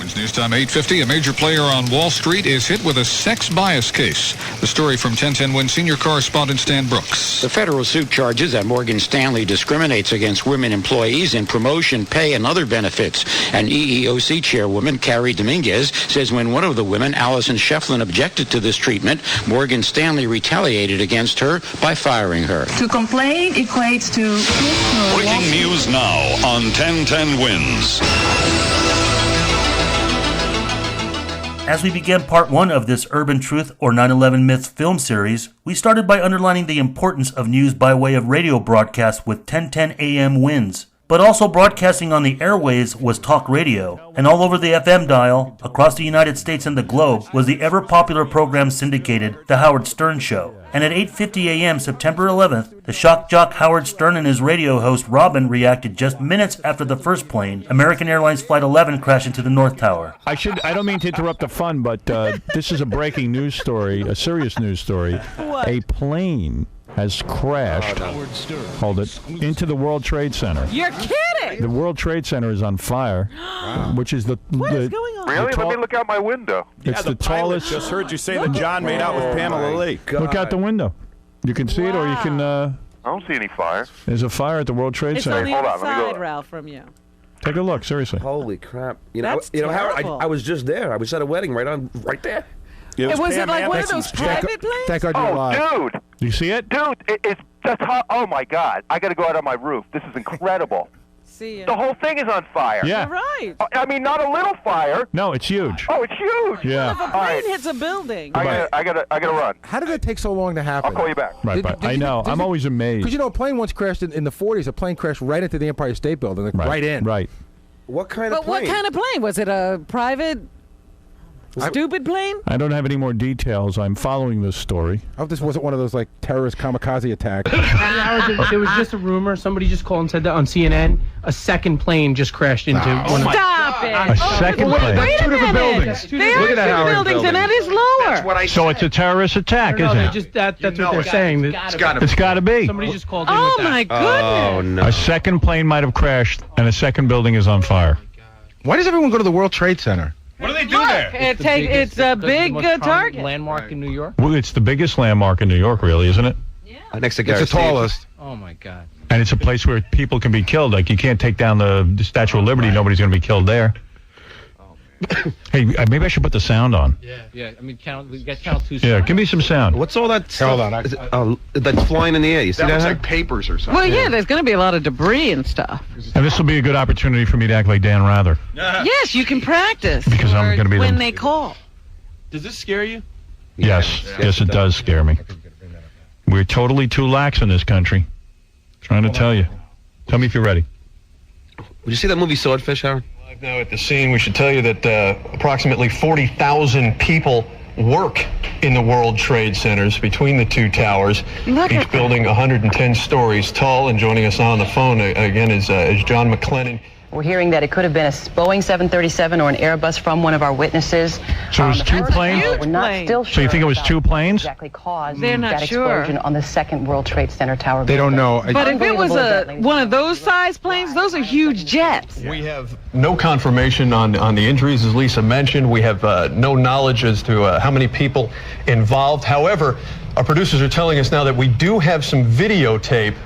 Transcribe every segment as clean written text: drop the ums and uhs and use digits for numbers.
It's news time 8:50. A major player on Wall Street is hit with a sex bias case. The story from 1010 Win senior correspondent Stan Brooks. The federal suit charges that Morgan Stanley discriminates against women employees in promotion, pay, and other benefits. And EEOC chairwoman Carrie Dominguez says when one of the women, Allison Shefflin, objected to this treatment, Morgan Stanley retaliated against her by firing her. To complain equates to... Breaking news now on 1010 Wins. As we begin part 1 of this Urban Truth or 9/11 Myths film series, we started by underlining the importance of news by way of radio broadcast with 1010 AM Wins. But also broadcasting on the airwaves was talk radio, and all over the FM dial, across the United States and the globe, was the ever-popular program syndicated, The Howard Stern Show. And at 8:50 a.m. September 11th, the shock jock Howard Stern and his radio host Robin reacted just minutes after the first plane, American Airlines Flight 11, crashed into the North Tower. I don't mean to interrupt the fun, but this is a breaking news story, a serious news story. What? A plane has crashed, into the World Trade Center. You're kidding! The World Trade Center is on fire, which is What is going on? Really? Let me look out my window. It's the tallest. Just heard you say that John made out with Pamela Lee. Look out the window. You can see it, or you can. I don't see any fire. There's a fire at the World Trade It's Center. on the Hold other on, let me go. side, Ralph, from you. Take a look, seriously. Holy crap! That's Howard, terrible. I was just there. I was at a wedding right there. Was it like one of those private planes? Thank God you're alive. Dude! Do you see it? Dude, it's just hot. Oh, my God. I got to go out on my roof. This is incredible. See ya. The whole thing is on fire. Yeah. You're right. I mean, not a little fire. No, it's huge. Oh, it's huge. Yeah. If a plane hits a building. I gotta run. How did it take so long to happen? I'll call you back. Right, but I know. I'm always amazed. Because, a plane once crashed in the 40s. A plane crashed right into the Empire State Building, right in. Right. What kind of But plane? what kind of plane? Was it a private, stupid plane? I don't have any more details. I'm following this story. I hope this wasn't one of those, terrorist kamikaze attacks. There was just a rumor. Somebody just called and said that on CNN. A second plane just crashed into one of Stop it. A second plane. Wait a minute. buildings. They are two buildings, and that is lower. So it's a terrorist attack, isn't it? That's what they're saying. It's got to be. Somebody just called in Oh, with that. my goodness. Oh no! A second plane might have crashed, and a second building is on fire. Why does everyone go to the World Trade Center? What do they do there? It's a big target. Landmark in New York. Well, it's the biggest landmark in New York, really, isn't it? Yeah. Next to It's the tallest. Oh my God. And it's a place where people can be killed. Like, you can't take down the Statue of Liberty. Nobody's going to be killed there. Hey, maybe I should put the sound on. Yeah. I mean, we got Channel 2. Yeah, give me some sound. What's all that stuff? Hold on. Is it, that's flying in the air. You see that? Looks like papers or something. Well, yeah, there's going to be a lot of debris and stuff. And this will be a good opportunity for me to act like Dan Rather. Yes, you can practice. Because I'm gonna be when the- they call. Does this scare you? Yes, it does scare me. We're totally too lax in this country. Trying to tell you. Tell me if you're ready. Would you see that movie Swordfish, Howard? Now at the scene, we should tell you that approximately 40,000 people work in the World Trade Centers between the two towers, each building 110 stories tall. And joining us now on the phone again is John McLennan. We're hearing that it could have been a Boeing 737 or an Airbus from one of our witnesses. So it was two planes? We're not still sure. So you think it was two planes? Exactly caused They're not that sure. explosion on the second World Trade Center tower. They don't know. But if it was one of those size planes, those are huge jets. We have no confirmation on the injuries, as Lisa mentioned. We have no knowledge as to how many people involved. However, our producers are telling us now that we do have some videotape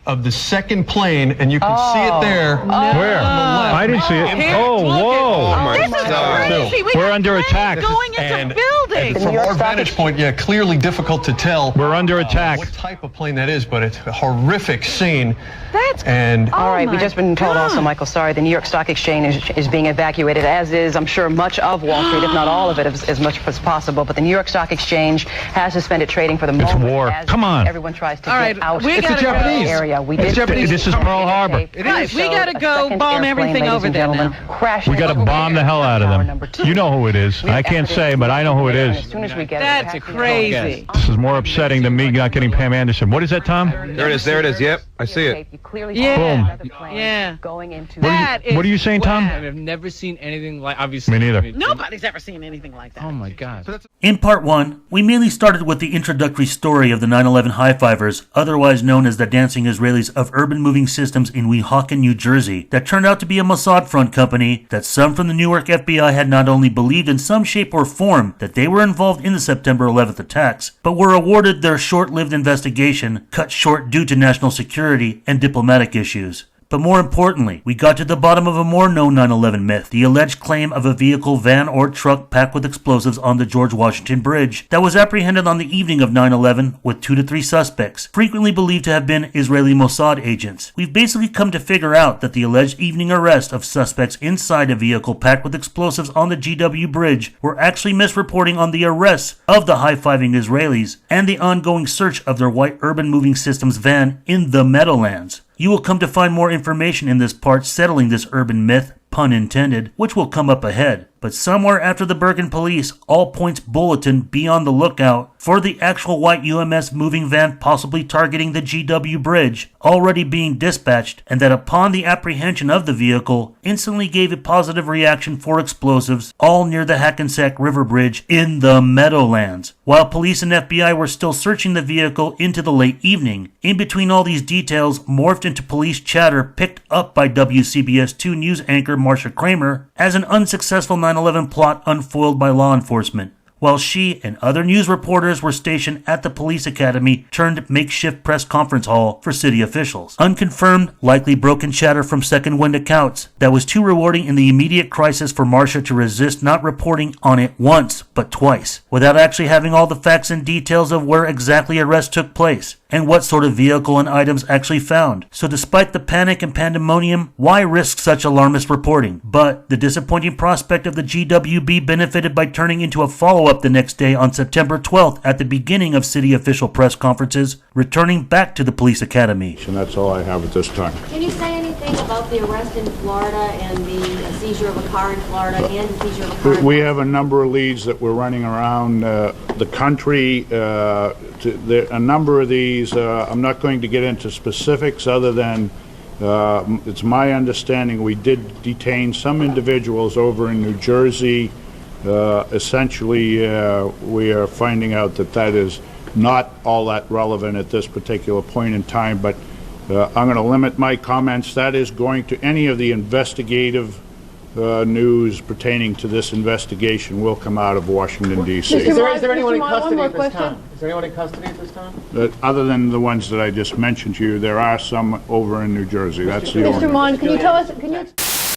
of the second plane, and you can see it there. Where? I didn't see it. Here, Oh, whoa. my This is God. crazy. We We're have under planes attack. going into And buildings. from our vantage point, clearly difficult to tell. We're under attack. What type of plane that is, but it's a horrific scene. That's And All right, my we've just been told God. also, Michael, sorry, the New York Stock Exchange is being evacuated, as is, I'm sure, much of Wall Street, if not all of it, as much as possible. But the New York Stock Exchange has suspended trading for the It's moment. war. As Come on. Everyone tries to All get right, out we of gotta the go. Japanese. area. We It's did Japanese. This is Pearl Harbor. Right, we gotta go bomb everything over there now. We got to bomb the hell out of them. You know who it is. I can't say, but I know who it As is. soon as we get That's crazy. This is more upsetting than me not getting Pam Anderson. What is that, Tom? There it is. There it is. Yep, I see it. Yeah. Boom. Yeah. Going into What are you saying, Tom? I've never seen anything like, obviously. Me neither. Nobody's ever seen anything like that. Oh my God. In part 1, we mainly started with the introductory story of the 9/11 high-fivers, otherwise known as the Dancing Israelis. Israelis of Urban Moving Systems in Weehawken, New Jersey, that turned out to be a Mossad front company that some from the Newark FBI had not only believed in some shape or form that they were involved in the September 11th attacks, but were awarded their short-lived investigation cut short due to national security and diplomatic issues. But more importantly, we got to the bottom of a more known 9/11 myth, the alleged claim of a vehicle, van, or truck packed with explosives on the George Washington Bridge that was apprehended on the evening of 9/11 with 2 to 3 suspects, frequently believed to have been Israeli Mossad agents. We've basically come to figure out that the alleged evening arrest of suspects inside a vehicle packed with explosives on the GW Bridge were actually misreporting on the arrests of the high-fiving Israelis and the ongoing search of their white Urban Moving Systems van in the Meadowlands. You will come to find more information in this part settling this urban myth, pun intended, which will come up ahead. But somewhere after the Bergen Police All Points Bulletin, be on the lookout for the actual white UMS moving van possibly targeting the GW Bridge, already being dispatched, and that upon the apprehension of the vehicle, instantly gave a positive reaction for explosives, all near the Hackensack River Bridge in the Meadowlands. While police and FBI were still searching the vehicle into the late evening, in between all these details morphed into police chatter picked up by WCBS 2 news anchor Marsha Kramer as an unsuccessful 9/11 plot unfoiled by law enforcement, while she and other news reporters were stationed at the police academy turned makeshift press conference hall for city officials. Unconfirmed, likely broken chatter from second wind accounts that was too rewarding in the immediate crisis for Marsha to resist not reporting on it once, but twice, without actually having all the facts and details of where exactly arrest took place and what sort of vehicle and items actually found. So despite the panic and pandemonium, why risk such alarmist reporting? But the disappointing prospect of the GWB benefited by turning into a follow-up the next day on September 12th at the beginning of city official press conferences, returning back to the police academy. And that's all I have at this time. Can you say anything about the arrest in Florida and the seizure of a car in Florida and the seizure of a car in We have a number of leads that we're running around the country. A number of these, I'm not going to get into specifics other than it's my understanding we did detain some individuals over in New Jersey. Essentially, we are finding out that that is not all that relevant at this particular point in time, but I'm going to limit my comments. That is going to any of the investigative news pertaining to this investigation will come out of Washington, D.C. Is there anyone in custody at this time? Is there anyone in custody at this time? Other than the ones that I just mentioned to you, there are some over in New Jersey. That's the only. Mr. Mon, can you tell us?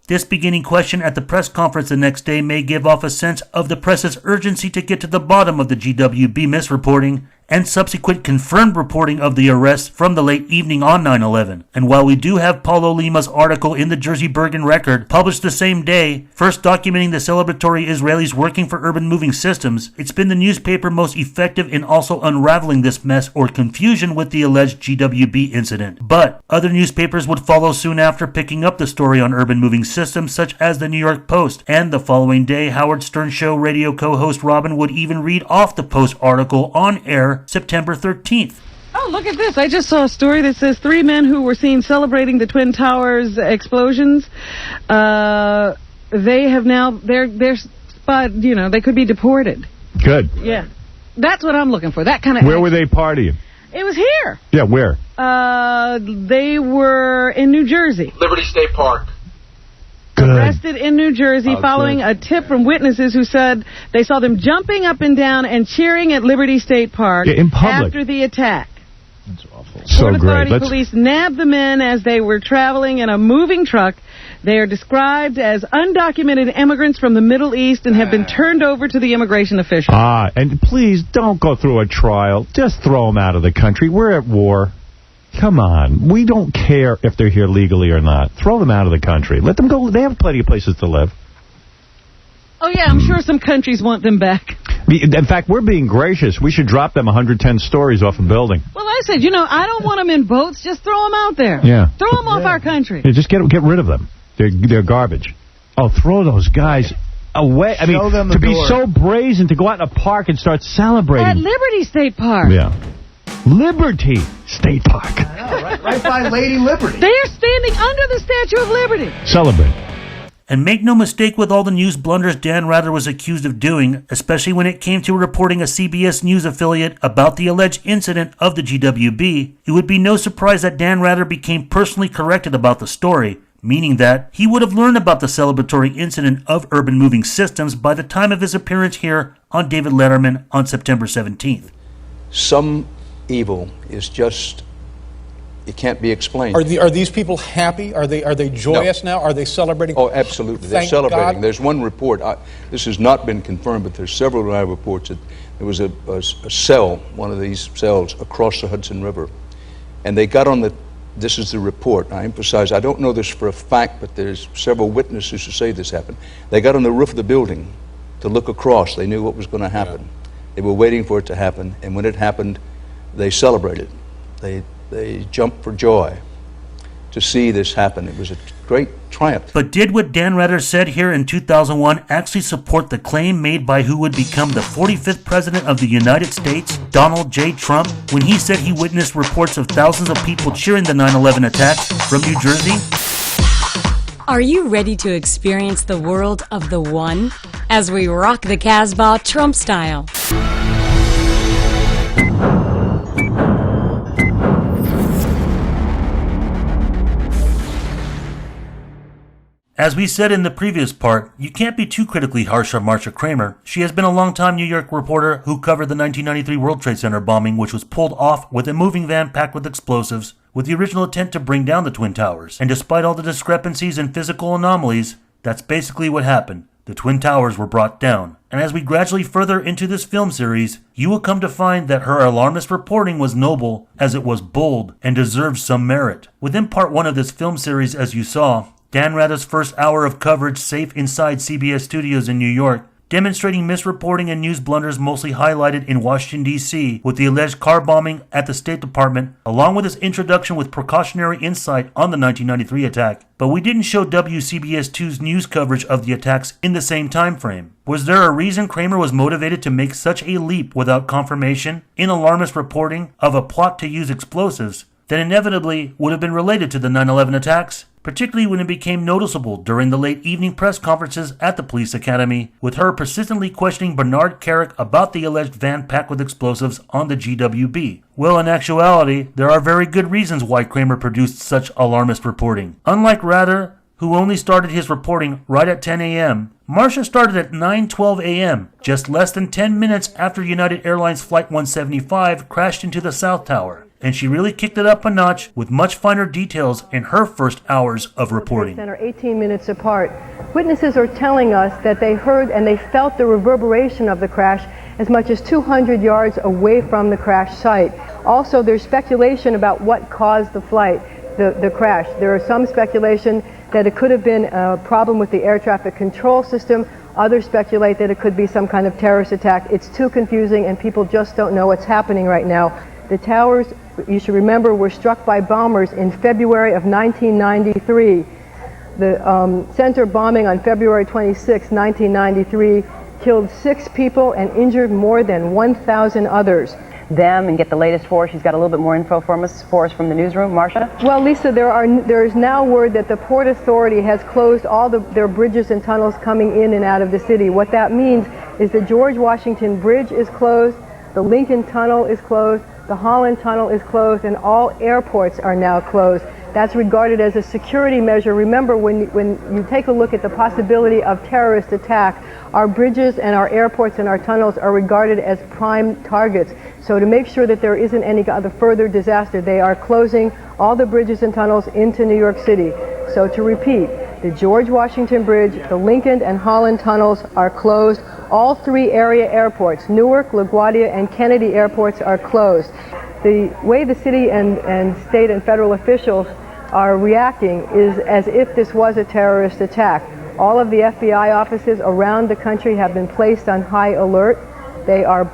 This beginning question at the press conference the next day may give off a sense of the press's urgency to get to the bottom of the GWB misreporting and subsequent confirmed reporting of the arrests from the late evening on 9/11. And while we do have Paulo Lima's article in the Jersey Bergen Record, published the same day, first documenting the celebratory Israelis working for Urban Moving Systems, it's been the newspaper most effective in also unraveling this mess or confusion with the alleged GWB incident. But other newspapers would follow soon after, picking up the story on Urban Moving Systems, such as the New York Post. And the following day, Howard Stern Show radio co-host Robin would even read off the Post article on air September 13th. Oh, look at this. I just saw a story that says 3 men who were seen celebrating the Twin Towers explosions. They have now, they're spot, they could be deported. Good. Yeah. That's what I'm looking for. That kind of. Where were they partying? It was here. Yeah, where? They were in New Jersey. Liberty State Park. Good. Arrested in New Jersey following a tip from witnesses who said they saw them jumping up and down and cheering at Liberty State Park in public after the attack. That's awful. So Port great. Authority police nabbed the men as they were traveling in a moving truck. They are described as undocumented immigrants from the Middle East and have been turned over to the immigration officials. And please don't go through a trial. Just throw them out of the country. We're at war. Come on. We don't care if they're here legally or not. Throw them out of the country. Let them go. They have plenty of places to live. Oh, yeah, I'm sure some countries want them back. In fact, we're being gracious. We should drop them 110 stories off a building. Well, I said, I don't want them in boats. Just throw them out there. Yeah. Throw them off our country. Yeah, just get rid of them. They're garbage. Oh, throw those guys away. I mean, to be so brazen to go out in a park and start celebrating. At Liberty State Park. Yeah. Liberty State Park. I know, right by Lady Liberty. They are standing under the Statue of Liberty. Celebrate. And make no mistake with all the news blunders Dan Rather was accused of doing, especially when it came to reporting a CBS News affiliate about the alleged incident of the GWB, it would be no surprise that Dan Rather became personally corrected about the story, meaning that he would have learned about the celebratory incident of urban moving systems by the time of his appearance here on David Letterman on September 17th. Some evil is just, it can't be explained. Are these people happy? Are they joyous now? Are they celebrating? Oh, absolutely. They're Thank celebrating. God. There's one report, this has not been confirmed, but there's several live reports that there was a cell, one of these cells, across the Hudson River. And they got on the, this is the report, I emphasize, I don't know this for a fact, but there's several witnesses who say this happened. They got on the roof of the building to look across. They knew what was going to happen. Yeah. They were waiting for it to happen, and when it happened, they celebrated. They jumped for joy to see this happen. It was a great triumph. But did what Dan Rather said here in 2001 actually support the claim made by who would become the 45th President of the United States, Donald J. Trump, when he said he witnessed reports of thousands of people cheering the 9/11 attacks from New Jersey? Are you ready to experience the world of the one as we rock the Casbah Trump style? As we said in the previous part, you can't be too critically harsh on Marsha Kramer. She has been a long-time New York reporter who covered the 1993 World Trade Center bombing, which was pulled off with a moving van packed with explosives, with the original intent to bring down the Twin Towers. And despite all the discrepancies and physical anomalies, that's basically what happened. The Twin Towers were brought down. And as we gradually further into this film series, you will come to find that her alarmist reporting was noble, as it was bold, and deserved some merit. Within part 1 of this film series, as you saw, Dan Rather's first hour of coverage safe inside CBS studios in New York, demonstrating misreporting and news blunders mostly highlighted in Washington, D.C., with the alleged car bombing at the State Department, along with his introduction with precautionary insight on the 1993 attack. But we didn't show WCBS2's news coverage of the attacks in the same time frame. Was there a reason Kramer was motivated to make such a leap without confirmation in alarmist reporting of a plot to use explosives that inevitably would have been related to the 9/11 attacks? Particularly when it became noticeable during the late evening press conferences at the police academy, with her persistently questioning Bernard Kerik about the alleged van packed with explosives on the GWB. Well, in actuality, there are very good reasons why Kramer produced such alarmist reporting. Unlike Rather, who only started his reporting right at 10 a.m., Marsha started at 9:12 a.m., just less than 10 minutes after United Airlines Flight 175 crashed into the South Tower. And she really kicked it up a notch with much finer details in her first hours of reporting. Are 18 minutes apart. Witnesses are telling us that they heard and they felt the reverberation of the crash as much as 200 yards away from the crash site. Also, there's speculation about what caused the flight, the crash. There is some speculation that it could have been a problem with the air traffic control system. Others speculate that it could be some kind of terrorist attack. It's too confusing and people just don't know what's happening right now. The towers, you should remember, were struck by bombers in February of 1993. The center bombing on February 26, 1993, killed 6 people and injured more than 1,000 others. Them and get the latest for. She's got a little bit more info for us from the newsroom. Marsha? Well, Lisa, there is now word that the Port Authority has closed all their bridges and tunnels coming in and out of the city. What that means is the George Washington Bridge is closed, the Lincoln Tunnel is closed, the Holland Tunnel is closed, and all airports are now closed. That's regarded as a security measure. Remember, when you take a look at the possibility of terrorist attack, our bridges and our airports and our tunnels are regarded as prime targets. So to make sure that there isn't any other further disaster, they are closing all the bridges and tunnels into New York City. So to repeat, the George Washington Bridge, the Lincoln and Holland tunnels are closed. All 3 area airports, Newark, LaGuardia, and Kennedy airports are closed. The way the city and state and federal officials are reacting is as if this was a terrorist attack. All of the FBI offices around the country have been placed on high alert. They are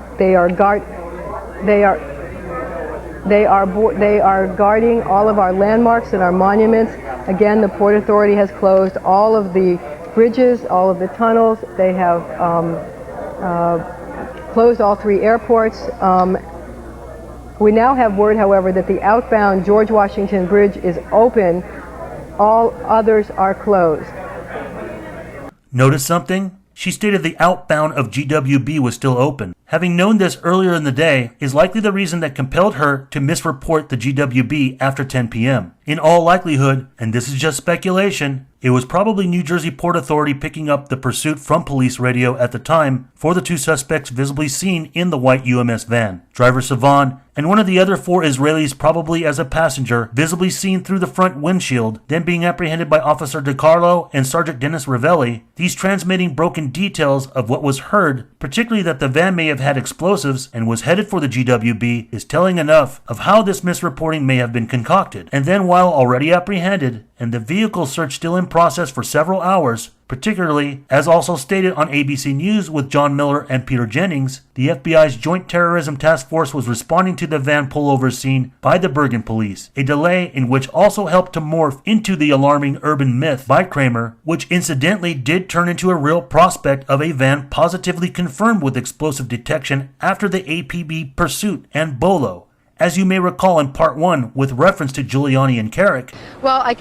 guarding all of our landmarks and our monuments. Again, the Port Authority has closed all of the bridges, all of the tunnels. They have closed all 3 airports. We now have word, however, that the outbound George Washington Bridge is open. All others are closed. Notice something? She stated the outbound of GWB was still open. Having known this earlier in the day is likely the reason that compelled her to misreport the GWB after 10 p.m. In all likelihood, and this is just speculation, it was probably New Jersey Port Authority picking up the pursuit from police radio at the time for the two suspects visibly seen in the white UMS van. Driver Savan and one of the other 4 Israelis probably as a passenger, visibly seen through the front windshield, then being apprehended by Officer DiCarlo and Sergeant Dennis Ravelli, these transmitting broken details of what was heard, particularly that the van may have had explosives and was headed for the GWB, is telling enough of how this misreporting may have been concocted. And then while already apprehended, and the vehicle search still in process for several hours, particularly, as also stated on ABC News with John Miller and Peter Jennings, the FBI's Joint Terrorism Task Force was responding to the van pullover scene by the Bergen police, a delay in which also helped to morph into the alarming urban myth by Kramer, which incidentally did turn into a real prospect of a van positively confirmed with explosive detection after the APB pursuit and Bolo, as you may recall in part 1 with reference to Giuliani and Kerik. Well, I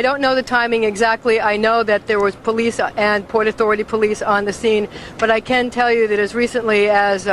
don't know the timing exactly. I know that there was police and Port Authority police on the scene, but I can tell you that as recently as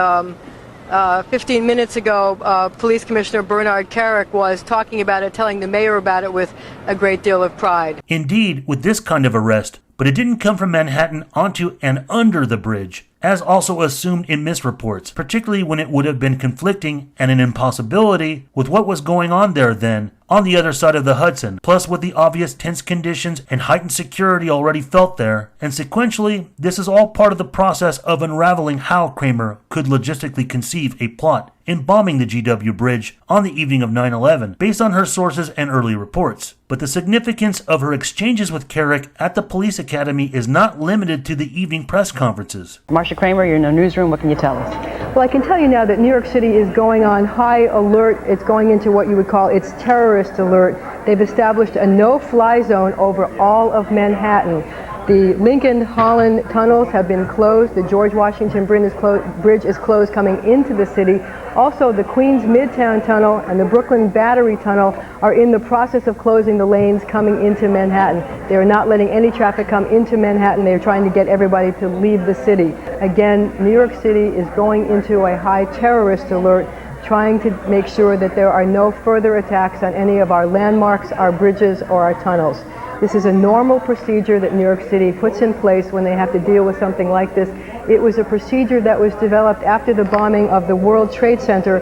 15 minutes ago, Police Commissioner Bernard Kerik was talking about it, telling the mayor about it with a great deal of pride. Indeed, with this kind of arrest, but it didn't come from Manhattan onto and under the bridge, as also assumed in misreports, particularly when it would have been conflicting and an impossibility with what was going on there then, on the other side of the Hudson, plus with the obvious tense conditions and heightened security already felt there, and sequentially, this is all part of the process of unraveling how Kramer could logistically conceive a plot in bombing the GW Bridge on the evening of 9/11, based on her sources and early reports. But the significance of her exchanges with Kerik at the police academy is not limited to the evening press conferences. Marcia Kramer, you're in the newsroom. What can you tell us? Well, I can tell you now that New York City is going on high alert. It's going into what you would call its terrorist alert. They've established a no-fly zone over all of Manhattan. The Lincoln Holland tunnels have been closed. The George Washington Bridge is closed coming into the city. Also, the Queens Midtown Tunnel and the Brooklyn Battery Tunnel are in the process of closing the lanes coming into Manhattan. They are not letting any traffic come into Manhattan. They're trying to get everybody to leave the city. Again, New York City is going into a high terrorist alert, trying to make sure that there are no further attacks on any of our landmarks, our bridges, or our tunnels. This is a normal procedure that New York City puts in place when they have to deal with something like this. It was a procedure that was developed after the bombing of the World Trade Center,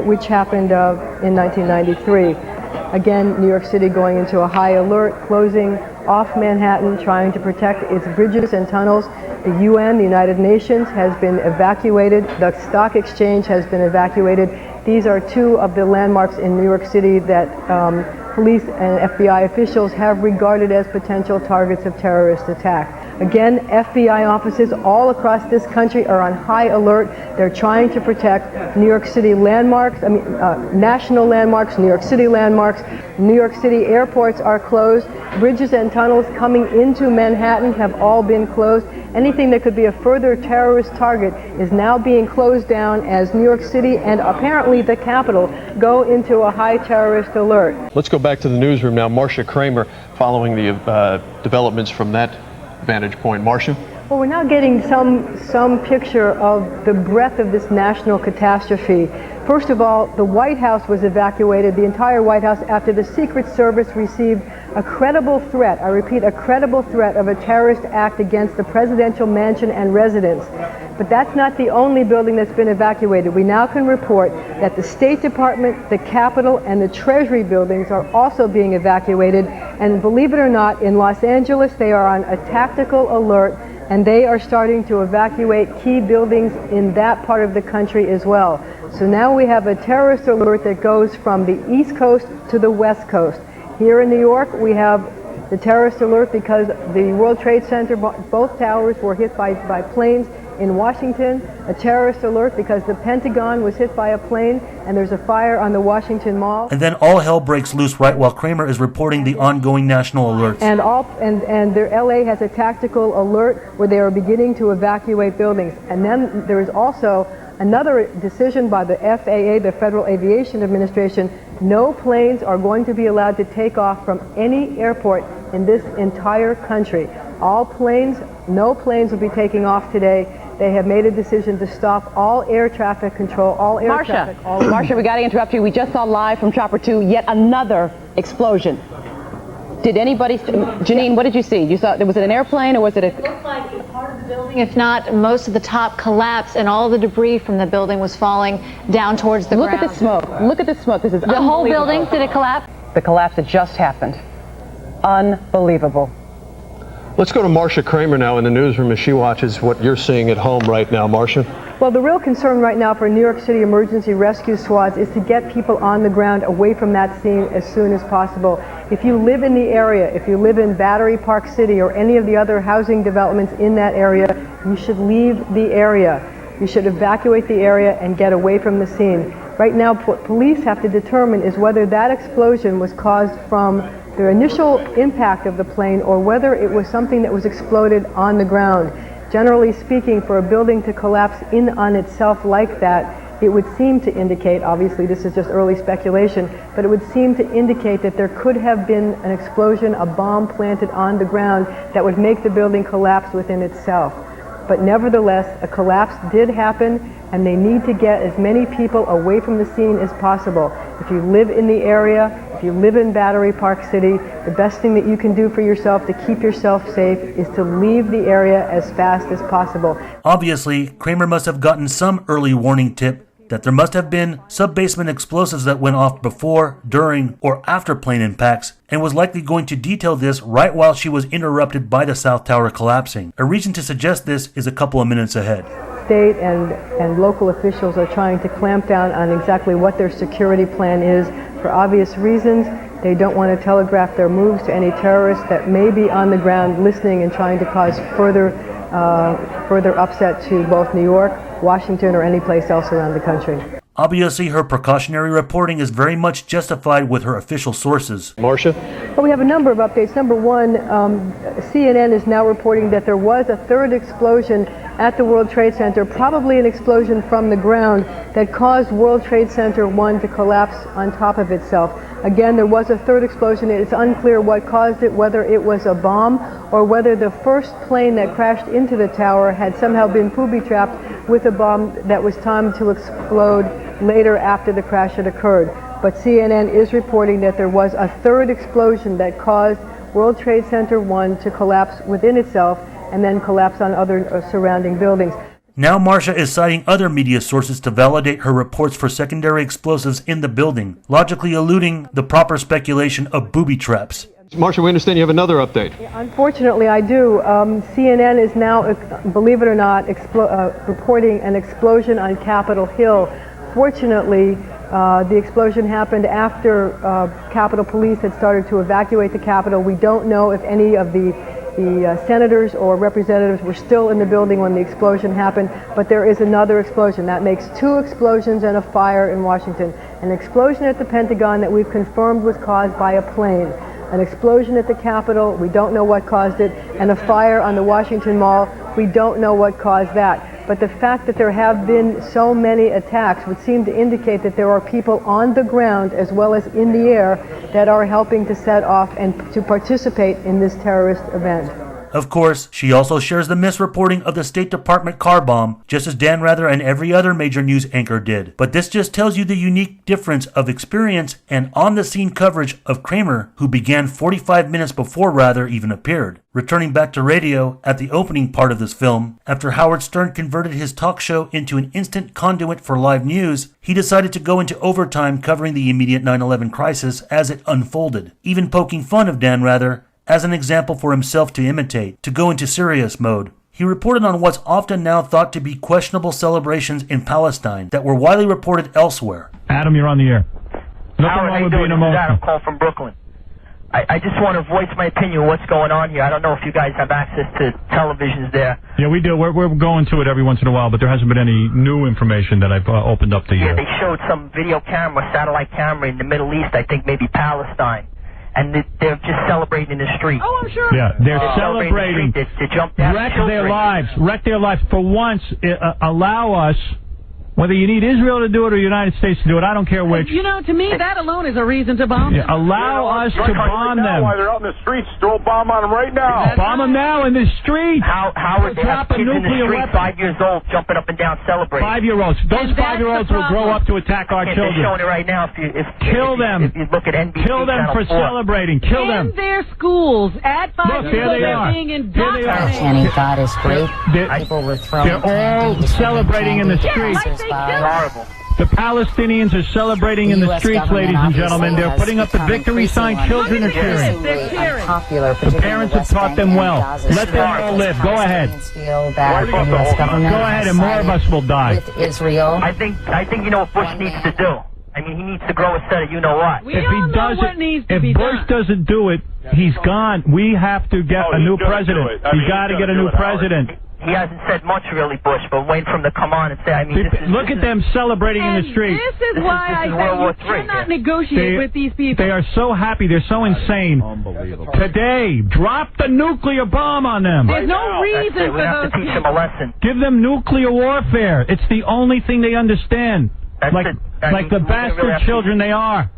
which happened in 1993. Again, New York City going into a high alert, closing off Manhattan, trying to protect its bridges and tunnels. The UN, the United Nations, has been evacuated. The Stock Exchange has been evacuated. These are two of the landmarks in New York City that police and FBI officials have regarded as potential targets of terrorist attack. Again, FBI offices all across this country are on high alert. They're trying to protect New York City landmarks, national landmarks, New York City landmarks. New York City airports are closed. Bridges and tunnels coming into Manhattan have all been closed. Anything that could be a further terrorist target is now being closed down as New York City and apparently the Capitol go into a high terrorist alert. Let's go back to the newsroom now. Marcia Kramer, following the developments from that vantage point. Marcia? Well, we're now getting some picture of the breadth of this national catastrophe. First of all, the White House was evacuated, the entire White House, after the Secret Service received a credible threat, I repeat, a credible threat of a terrorist act against the presidential mansion and residence. But that's not the only building that's been evacuated. We now can report that the State Department, the Capitol, and the Treasury buildings are also being evacuated. And believe it or not, in Los Angeles, they are on a tactical alert, and they are starting to evacuate key buildings in that part of the country as well. So now we have a terrorist alert that goes from the East Coast to the West Coast. Here in New York, we have the terrorist alert because the World Trade Center, both towers were hit by planes. In Washington, a terrorist alert because the Pentagon was hit by a plane and there's a fire on the Washington Mall. And then all hell breaks loose right while Kramer is reporting the ongoing national alerts. And their LA has a tactical alert where they are beginning to evacuate buildings. And then there is also another decision by the FAA, the Federal Aviation Administration. No planes are going to be allowed to take off from any airport in this entire country. All planes, no planes will be taking off today. They have made a decision to stop all air traffic control, all air traffic. Marcia, we got to interrupt you. We just saw live from Chopper 2 yet another explosion. Did anybody, Janine, what did you see? You saw, was it an airplane or was it a... It looked like part of the building, if not most of the top, collapsed, and all the debris from the building was falling down towards the ground. Look at the smoke. Look at the smoke. This is the whole building. Did it collapse? The collapse that just happened. Unbelievable. Let's go to Marcia Kramer now in the newsroom as she watches what you're seeing at home right now. Marcia? Well, the real concern right now for New York City emergency rescue squads is to get people on the ground away from that scene as soon as possible. If you live in the area, if you live in Battery Park City or any of the other housing developments in that area, you should leave the area. You should evacuate the area and get away from the scene. Right now, what police have to determine is whether that explosion was caused from the initial impact of the plane or whether it was something that was exploded on the ground. Generally speaking, for a building to collapse in on itself like that, it would seem to indicate, obviously this is just early speculation, but it would seem to indicate that there could have been an explosion, a bomb planted on the ground that would make the building collapse within itself. But nevertheless, a collapse did happen, and they need to get as many people away from the scene as possible. If you live in the area, if you live in Battery Park City, the best thing that you can do for yourself to keep yourself safe is to leave the area as fast as possible. Obviously, Kramer must have gotten some early warning tip that there must have been sub-basement explosives that went off before, during, or after plane impacts, and was likely going to detail this right while she was interrupted by the South Tower collapsing. A reason to suggest this is a couple of minutes ahead. State and local officials are trying to clamp down on exactly what their security plan is. For obvious reasons, they don't want to telegraph their moves to any terrorists that may be on the ground listening and trying to cause further upset to both New York, Washington, or any place else around the country. Obviously, her precautionary reporting is very much justified with her official sources. Marcia? Well, we have a number of updates. Number one, CNN is now reporting that there was a third explosion at the World Trade Center, probably an explosion from the ground that caused World Trade Center 1 to collapse on top of itself. Again, there was a third explosion. It's unclear what caused it, whether it was a bomb or whether the first plane that crashed into the tower had somehow been booby-trapped with a bomb that was timed to explode later after the crash had occurred. But CNN is reporting that there was a third explosion that caused World Trade Center 1 to collapse within itself and then collapse on other surrounding buildings. Now Marcia is citing other media sources to validate her reports for secondary explosives in the building, logically eluding the proper speculation of booby traps. Marcia, we understand you have another update. Unfortunately, I do. CNN is now, believe it or not, reporting an explosion on Capitol Hill. Fortunately, the explosion happened after Capitol Police had started to evacuate the Capitol. We don't know if any of the senators or representatives were still in the building when the explosion happened, but there is another explosion. That makes 2 explosions and a fire in Washington. An explosion at the Pentagon that we've confirmed was caused by a plane. An explosion at the Capitol, we don't know what caused it, and a fire on the Washington Mall, we don't know what caused that. But the fact that there have been so many attacks would seem to indicate that there are people on the ground as well as in the air that are helping to set off and to participate in this terrorist event. Of course, she also shares the misreporting of the State Department car bomb, just as Dan Rather and every other major news anchor did. But this just tells you the unique difference of experience and on-the-scene coverage of Kramer, who began 45 minutes before Rather even appeared. Returning back to radio at the opening part of this film, after Howard Stern converted his talk show into an instant conduit for live news, he decided to go into overtime covering the immediate 9/11 crisis as it unfolded, even poking fun of Dan Rather as an example for himself to imitate, to go into serious mode. He reported on what's often now thought to be questionable celebrations in Palestine that were widely reported elsewhere. Adam, you're on the air. Nothing Howard, wrong with being emotional. I'm calling from Brooklyn. I just want to voice my opinion on what's going on here. I don't know if you guys have access to televisions there. Yeah, we do. We're going to it every once in a while, but there hasn't been any new information that I've opened up to you. Yeah, they showed some video camera, satellite camera in the Middle East, I think maybe Palestine. And they're just celebrating in the street. Oh, I'm sure. Yeah, they're celebrating. They jumped out. Wreck their lives. Wreck their lives. For once, allow us Whether you need Israel to do it or the United States to do it, I don't care which. You know, to me, that alone is a reason to bomb them. Allow us to bomb them. While they're out in the streets, throw a bomb on them right now. Bomb them now in the streets. How would they have kids in the street, 5 years old, jumping up and down celebrating? 5-year-olds. Those 5-year-olds will grow up to attack our children. They're showing it right now. Kill them. If you look at NBC, Kill them for celebrating. Kill them. In their schools, at 5 years old, they're being indoctrinated. Chanting God is great. People were thrown. They're all celebrating in the streets. Horrible. The Palestinians are celebrating in the streets, ladies and gentlemen. They're putting up the victory sign. Children are cheering. The parents have taught them well. Let them all live. Go ahead. Go ahead, and more of us will die. With Israel. I think you know what Bush needs to do. I mean, he needs to grow a set of you-know-what. If Bush doesn't do it, he's gone. We have to get a new president. You got to get a new president. He hasn't said much, really, Bush, but waiting for him to come on and say, I mean, look at them celebrating in the street. This is why I say you cannot negotiate with these people. They are so happy. They're so insane. Unbelievable. Today, drop the nuclear bomb on them. There's no reason for those to teach them a lesson. Give them nuclear warfare. It's the only thing they understand. Like the bastard children they are.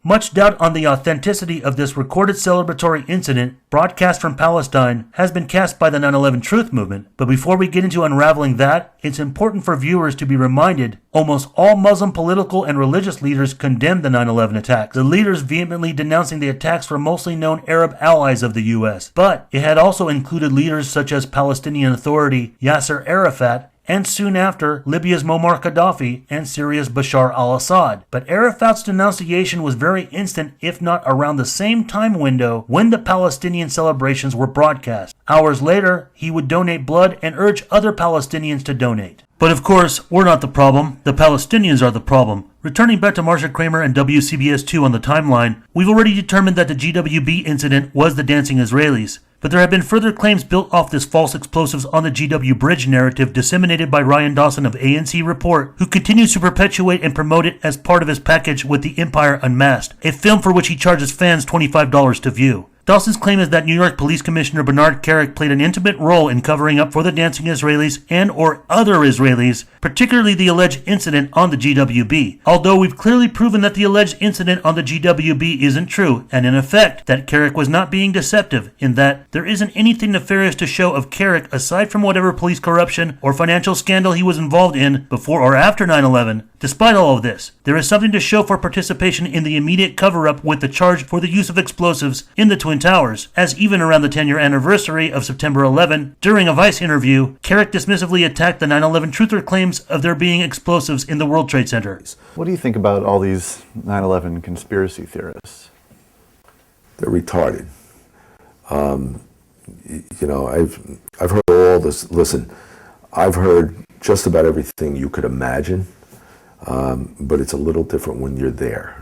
Much doubt on the authenticity of this recorded celebratory incident broadcast from Palestine has been cast by the 9/11 Truth Movement, but before we get into unraveling that, it's important for viewers to be reminded almost all Muslim political and religious leaders condemned the 9/11 attacks, the leaders vehemently denouncing the attacks from mostly known Arab allies of the U.S., but it had also included leaders such as Palestinian Authority Yasser Arafat, and soon after, Libya's Muammar Gaddafi and Syria's Bashar al-Assad. But Arafat's denunciation was very instant, if not around the same time window when the Palestinian celebrations were broadcast. Hours later, he would donate blood and urge other Palestinians to donate. But of course, we're not the problem. The Palestinians are the problem. Returning back to Marsha Kramer and WCBS2 on the timeline, we've already determined that the GWB incident was the dancing Israelis. But there have been further claims built off this false explosives on the GW Bridge narrative disseminated by Ryan Dawson of ANC Report, who continues to perpetuate and promote it as part of his package with The Empire Unmasked, a film for which he charges fans $25 to view. Dawson's claim is that New York Police Commissioner Bernard Kerik played an intimate role in covering up for the dancing Israelis and or other Israelis, particularly the alleged incident on the GWB. Although we've clearly proven that the alleged incident on the GWB isn't true, and in effect, that Kerik was not being deceptive, in that there isn't anything nefarious to show of Kerik aside from whatever police corruption or financial scandal he was involved in before or after 9/11. Despite all of this, there is something to show for participation in the immediate cover-up with the charge for the use of explosives in the Twin Towers, as even around the 10-year anniversary of September 11, during a Vice interview, Kerik dismissively attacked the 9/11 truther claims of there being explosives in the World Trade Center. What do you think about all these 9/11 conspiracy theorists? They're retarded. You know, I've heard all this. Listen, I've heard just about everything you could imagine, but it's a little different when you're there.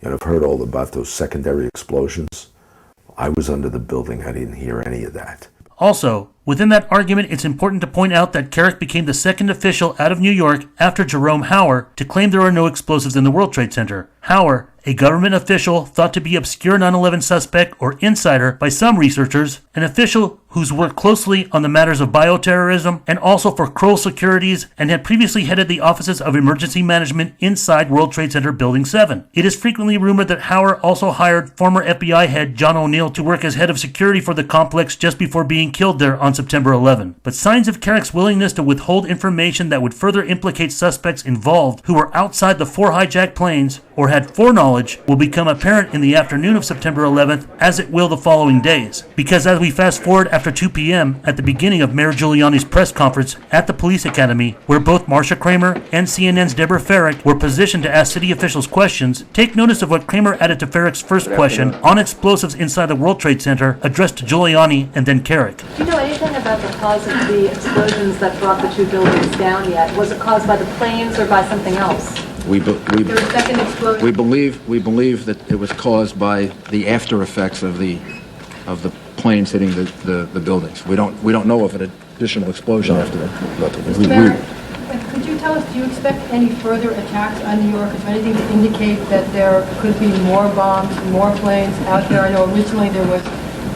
And I've heard all about those secondary explosions. I was under the building. I didn't hear any of that. Also, within that argument, it's important to point out that Kerik became the second official out of New York after Jerome Hauer to claim there are no explosives in the World Trade Center. Hauer, a government official thought to be obscure 9/11 suspect or insider by some researchers, an official who's worked closely on the matters of bioterrorism and also for Kroll Securities and had previously headed the offices of emergency management inside World Trade Center Building 7. It is frequently rumored that Hauer also hired former FBI head John O'Neill to work as head of security for the complex just before being killed there on September 11. But signs of Kerik's willingness to withhold information that would further implicate suspects involved who were outside the 4 hijacked planes or had foreknowledge will become apparent in the afternoon of September 11th, as it will the following days. Because as we fast forward after 2 p.m. at the beginning of Mayor Giuliani's press conference at the police academy, where both Marsha Kramer and CNN's Deborah Farrick were positioned to ask city officials questions, take notice of what Kramer added to Farrick's first question on explosives inside the World Trade Center, addressed to Giuliani and then Kerik. Do you know anything about the cause of the explosions that brought the 2 buildings down yet? Was it caused by the planes or by something else? We believe that it was caused by the after effects of the planes hitting the buildings. We don't know of an additional explosion after that. Mr. Mayor, could you tell us, do you expect any further attacks on New York? Is there anything to indicate that there could be more bombs, more planes out there? I know originally there was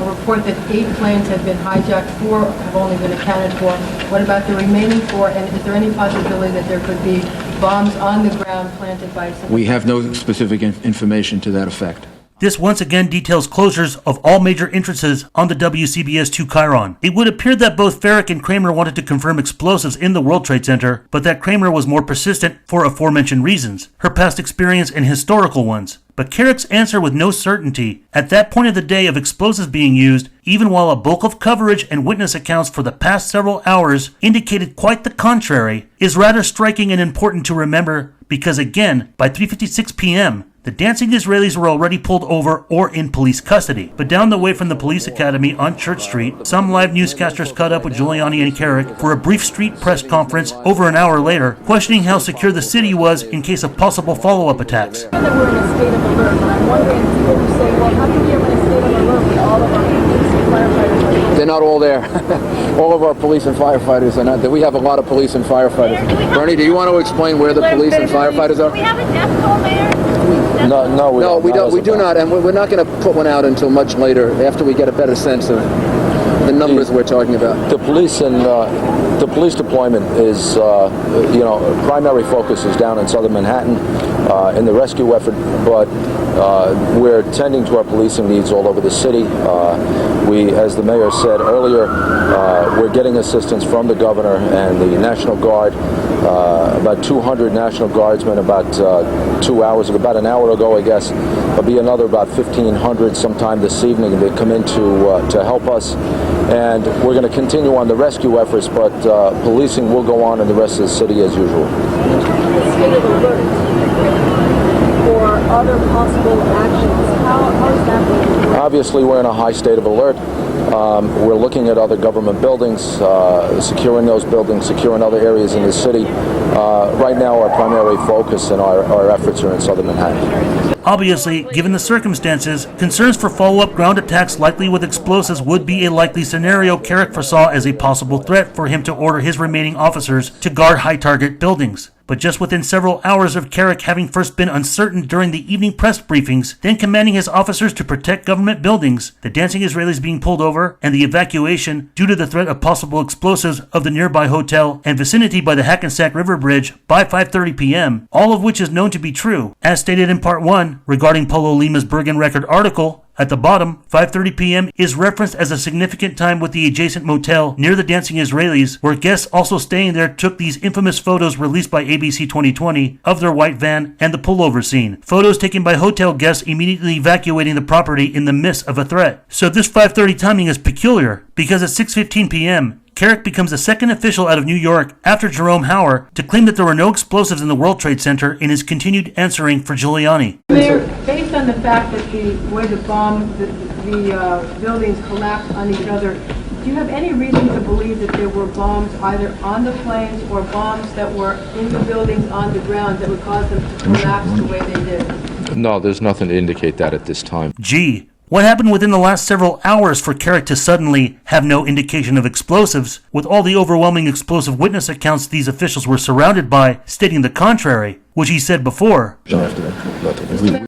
a report that 8 planes had been hijacked, 4 have only been accounted for. What about the remaining 4? And is there any possibility that there could be bombs on the ground planted by some... We have no specific information to that effect. This once again details closures of all major entrances on the WCBS-2 Chiron. It would appear that both Kerik and Kramer wanted to confirm explosives in the World Trade Center, but that Kramer was more persistent for aforementioned reasons, her past experience and historical ones. But Kerik's answer with no certainty, at that point of the day of explosives being used, even while a bulk of coverage and witness accounts for the past several hours indicated quite the contrary, is rather striking and important to remember because again, by 3:56 p.m., the dancing Israelis were already pulled over or in police custody. But down the way from the police academy on Church Street, some live newscasters caught up with Giuliani and Kerik for a brief street press conference over an hour later, questioning how secure the city was in case of possible follow-up attacks. Given that we're in a state of alert, and I'm wondering, people who say, well, how come you're in a state of alert with all of our police and firefighters? They're not all there. All of our police and firefighters are not there. We have a lot of police and firefighters. Bernie, do you want to explain where the police and firefighters are? Do we have a death toll there? No, we don't. We do not, and we're not going to put one out until much later, after we get a better sense of the numbers we're talking about. The police and the police deployment is, primary focus is down in southern Manhattan in the rescue effort, but we're tending to our policing needs all over the city. We, as the mayor said earlier, we're getting assistance from the governor and the National Guard. About 200 National Guardsmen about 2 hours, about an hour ago, I guess. There'll be another about 1,500 sometime this evening. They come in to help us. And we're going to continue on the rescue efforts, but policing will go on in the rest of the city as usual. The state of alert for other possible actions. How is that going? Obviously, we're in a high state of alert. We're looking at other government buildings, securing those buildings, securing other areas in the city. Right now, our primary focus and our efforts are in southern Manhattan. Obviously, given the circumstances, concerns for follow-up ground attacks likely with explosives would be a likely scenario Kerik foresaw as a possible threat for him to order his remaining officers to guard high-target buildings. But just within several hours of Kerik having first been uncertain during the evening press briefings, then commanding his officers to protect government buildings, the dancing Israelis being pulled over, and the evacuation due to the threat of possible explosives of the nearby hotel and vicinity by the Hackensack River Bridge by 5:30 p.m., all of which is known to be true. As stated in Part 1 regarding Polo Lima's Bergen Record article, at the bottom, 5:30 p.m. is referenced as a significant time with the adjacent motel near the dancing Israelis, where guests also staying there took these infamous photos released by ABC 2020 of their white van and the pullover scene. Photos taken by hotel guests immediately evacuating the property in the midst of a threat. So this 5:30 timing is peculiar, because at 6:15 p.m., Kerik becomes the second official out of New York after Jerome Hauer to claim that there were no explosives in the World Trade Center in his continued answering for Giuliani. Mayor, based on the fact that the way the buildings collapsed on each other, do you have any reason to believe that there were bombs either on the planes or bombs that were in the buildings on the ground that would cause them to collapse the way they did? No, there's nothing to indicate that at this time. Gee. What happened within the last several hours for Kerik to suddenly have no indication of explosives, with all the overwhelming explosive witness accounts these officials were surrounded by stating the contrary, which he said before?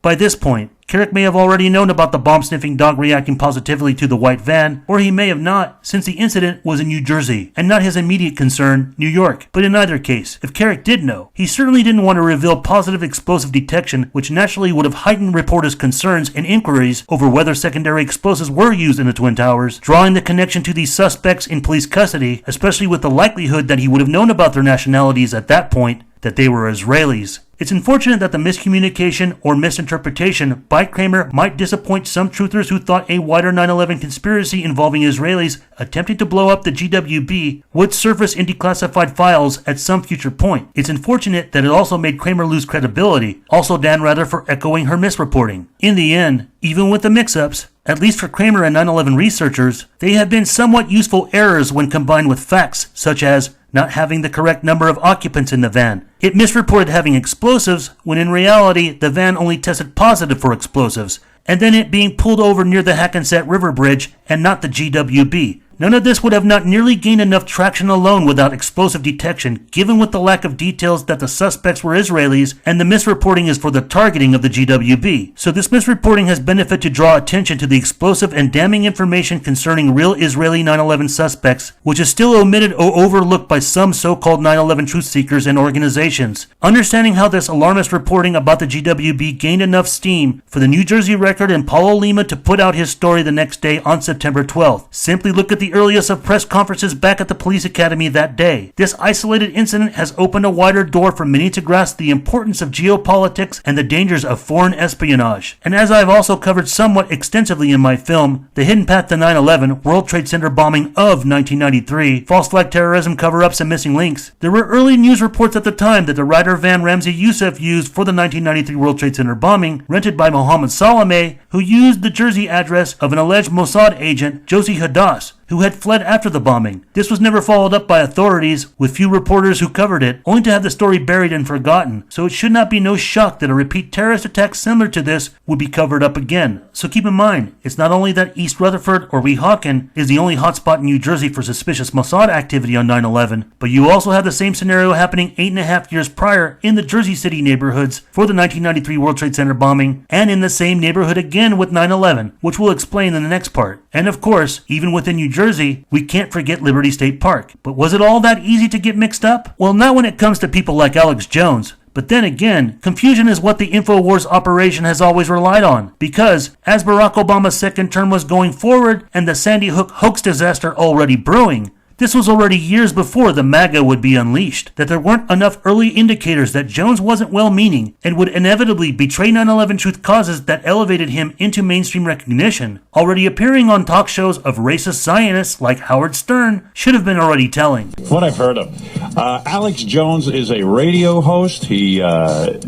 By this point, Kerik may have already known about the bomb-sniffing dog reacting positively to the white van, or he may have not, since the incident was in New Jersey, and not his immediate concern, New York. But in either case, if Kerik did know, he certainly didn't want to reveal positive explosive detection, which naturally would have heightened reporters' concerns and inquiries over whether secondary explosives were used in the Twin Towers, drawing the connection to these suspects in police custody, especially with the likelihood that he would have known about their nationalities at that point, that they were Israelis. It's unfortunate that the miscommunication or misinterpretation by Kramer might disappoint some truthers who thought a wider 9/11 conspiracy involving Israelis attempting to blow up the GWB would surface in declassified files at some future point. It's unfortunate that it also made Kramer lose credibility, also Dan Rather for echoing her misreporting. In the end, even with the mix-ups, at least for Kramer and 9/11 researchers, they have been somewhat useful errors when combined with facts, such as not having the correct number of occupants in the van. It misreported having explosives, when in reality the van only tested positive for explosives, and then it being pulled over near the Hackensack River Bridge and not the GWB. None of this would have not nearly gained enough traction alone without explosive detection, given with the lack of details that the suspects were Israelis and the misreporting is for the targeting of the GWB. So this misreporting has benefited to draw attention to the explosive and damning information concerning real Israeli 9/11 suspects, which is still omitted or overlooked by some so-called 9/11 truth seekers and organizations. Understanding how this alarmist reporting about the GWB gained enough steam for the New Jersey Record and Paulo Lima to put out his story the next day on September 12th. Simply look at the earliest of press conferences back at the police academy that day. This isolated incident has opened a wider door for many to grasp the importance of geopolitics and the dangers of foreign espionage. And as I've also covered somewhat extensively in my film, The Hidden Path to 9/11, World Trade Center bombing of 1993, false flag terrorism cover-ups and missing links, there were early news reports at the time that the writer Van Ramsey Youssef used for the 1993 World Trade Center bombing, rented by Mohammed Salameh, who used the Jersey address of an alleged Mossad agent, Josie Hadass, who had fled after the bombing. This was never followed up by authorities, with few reporters who covered it, only to have the story buried and forgotten. So it should not be no shock that a repeat terrorist attack similar to this would be covered up again. So keep in mind, it's not only that East Rutherford or Weehawken is the only hotspot in New Jersey for suspicious Mossad activity on 9/11, but you also have the same scenario happening 8.5 years prior in the Jersey City neighborhoods for the 1993 World Trade Center bombing, and in the same neighborhood again with 9/11, which we'll explain in the next part. And of course, even within New Jersey, we can't forget Liberty State Park. But was it all that easy to get mixed up? Well, not when it comes to people like Alex Jones. But then again, confusion is what the Infowars operation has always relied on. Because, as Barack Obama's second term was going forward and the Sandy Hook hoax disaster already brewing, this was already years before the MAGA would be unleashed, that there weren't enough early indicators that Jones wasn't well-meaning and would inevitably betray 9/11 truth causes that elevated him into mainstream recognition. Already appearing on talk shows of racist Zionists like Howard Stern should have been already telling. What I've heard of. Alex Jones is a radio host. He's on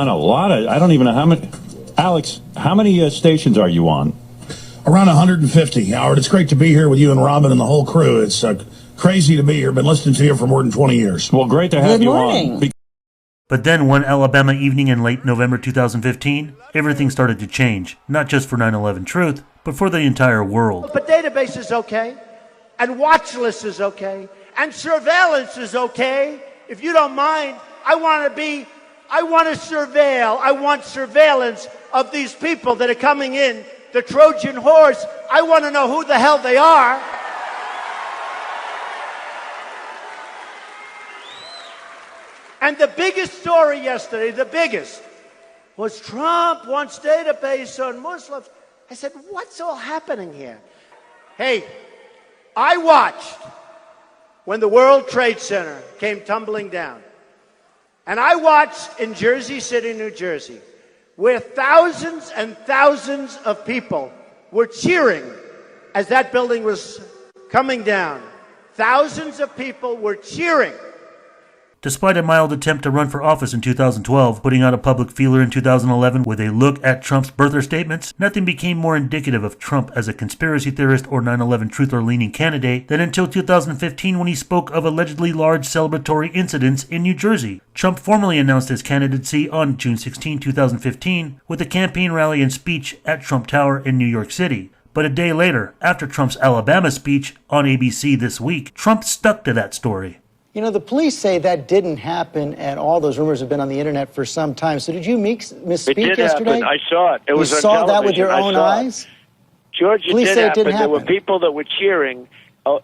a lot of, I don't even know how many. Alex, how many stations are you on? Around 150, Howard. It's great to be here with you and Robin and the whole crew. It's crazy to be here. Been listening to you for more than 20 years. Well, great to have you on. But then one Alabama evening in late November 2015, everything started to change. Not just for 9/11 truth, but for the entire world. But database is okay, and watch list is okay, and surveillance is okay. If you don't mind, I want surveillance of these people that are coming in. The Trojan horse, I want to know who the hell they are. And the biggest story yesterday, was Trump wants database on Muslims. I said, what's all happening here? Hey, I watched when the World Trade Center came tumbling down. And I watched in Jersey City, New Jersey, where thousands and thousands of people were cheering as that building was coming down. Thousands of people were cheering. Despite a mild attempt to run for office in 2012, putting out a public feeler in 2011 with a look at Trump's birther statements, nothing became more indicative of Trump as a conspiracy theorist or 9/11 truth or leaning candidate than until 2015 when he spoke of allegedly large celebratory incidents in New Jersey. Trump formally announced his candidacy on June 16, 2015, with a campaign rally and speech at Trump Tower in New York City. But a day later, after Trump's Alabama speech on ABC This Week, Trump stuck to that story. You know, the police say that didn't happen, and all those rumors have been on the internet for some time. So did you misspeak yesterday? It did yesterday? happen. I saw it. It was on television. You saw that with your own eyes? George, it Police did say it happen. didn't There were happen. people that were cheering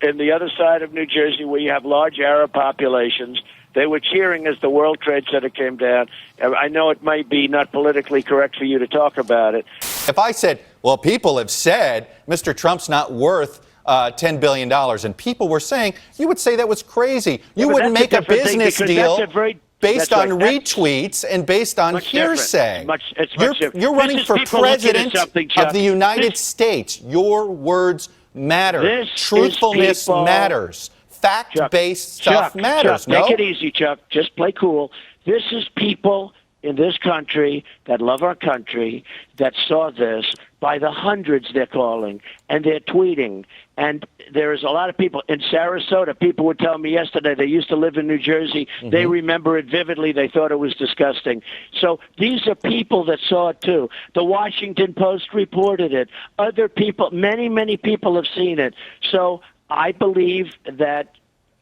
in the other side of New Jersey where you have large Arab populations. They were cheering as the World Trade Center came down. I know it might be not politically correct for you to talk about it. If I said, well, people have said Mr. Trump's not worth $10 billion, and people were saying, you would say that was crazy. You wouldn't make a business deal based on retweets and based on hearsay. You're running for president of the United States. Your words matter. Truthfulness matters. Fact-based stuff matters. Chuck, make it easy, Chuck. Just play cool. This is people in this country that love our country that saw this, by the hundreds they're calling, and they're tweeting. And there's a lot of people in Sarasota. People were telling me yesterday they used to live in New Jersey. They remember it vividly. They thought it was disgusting. So these are people that saw it too. The Washington Post reported it. Other people, many people have seen it. So I believe that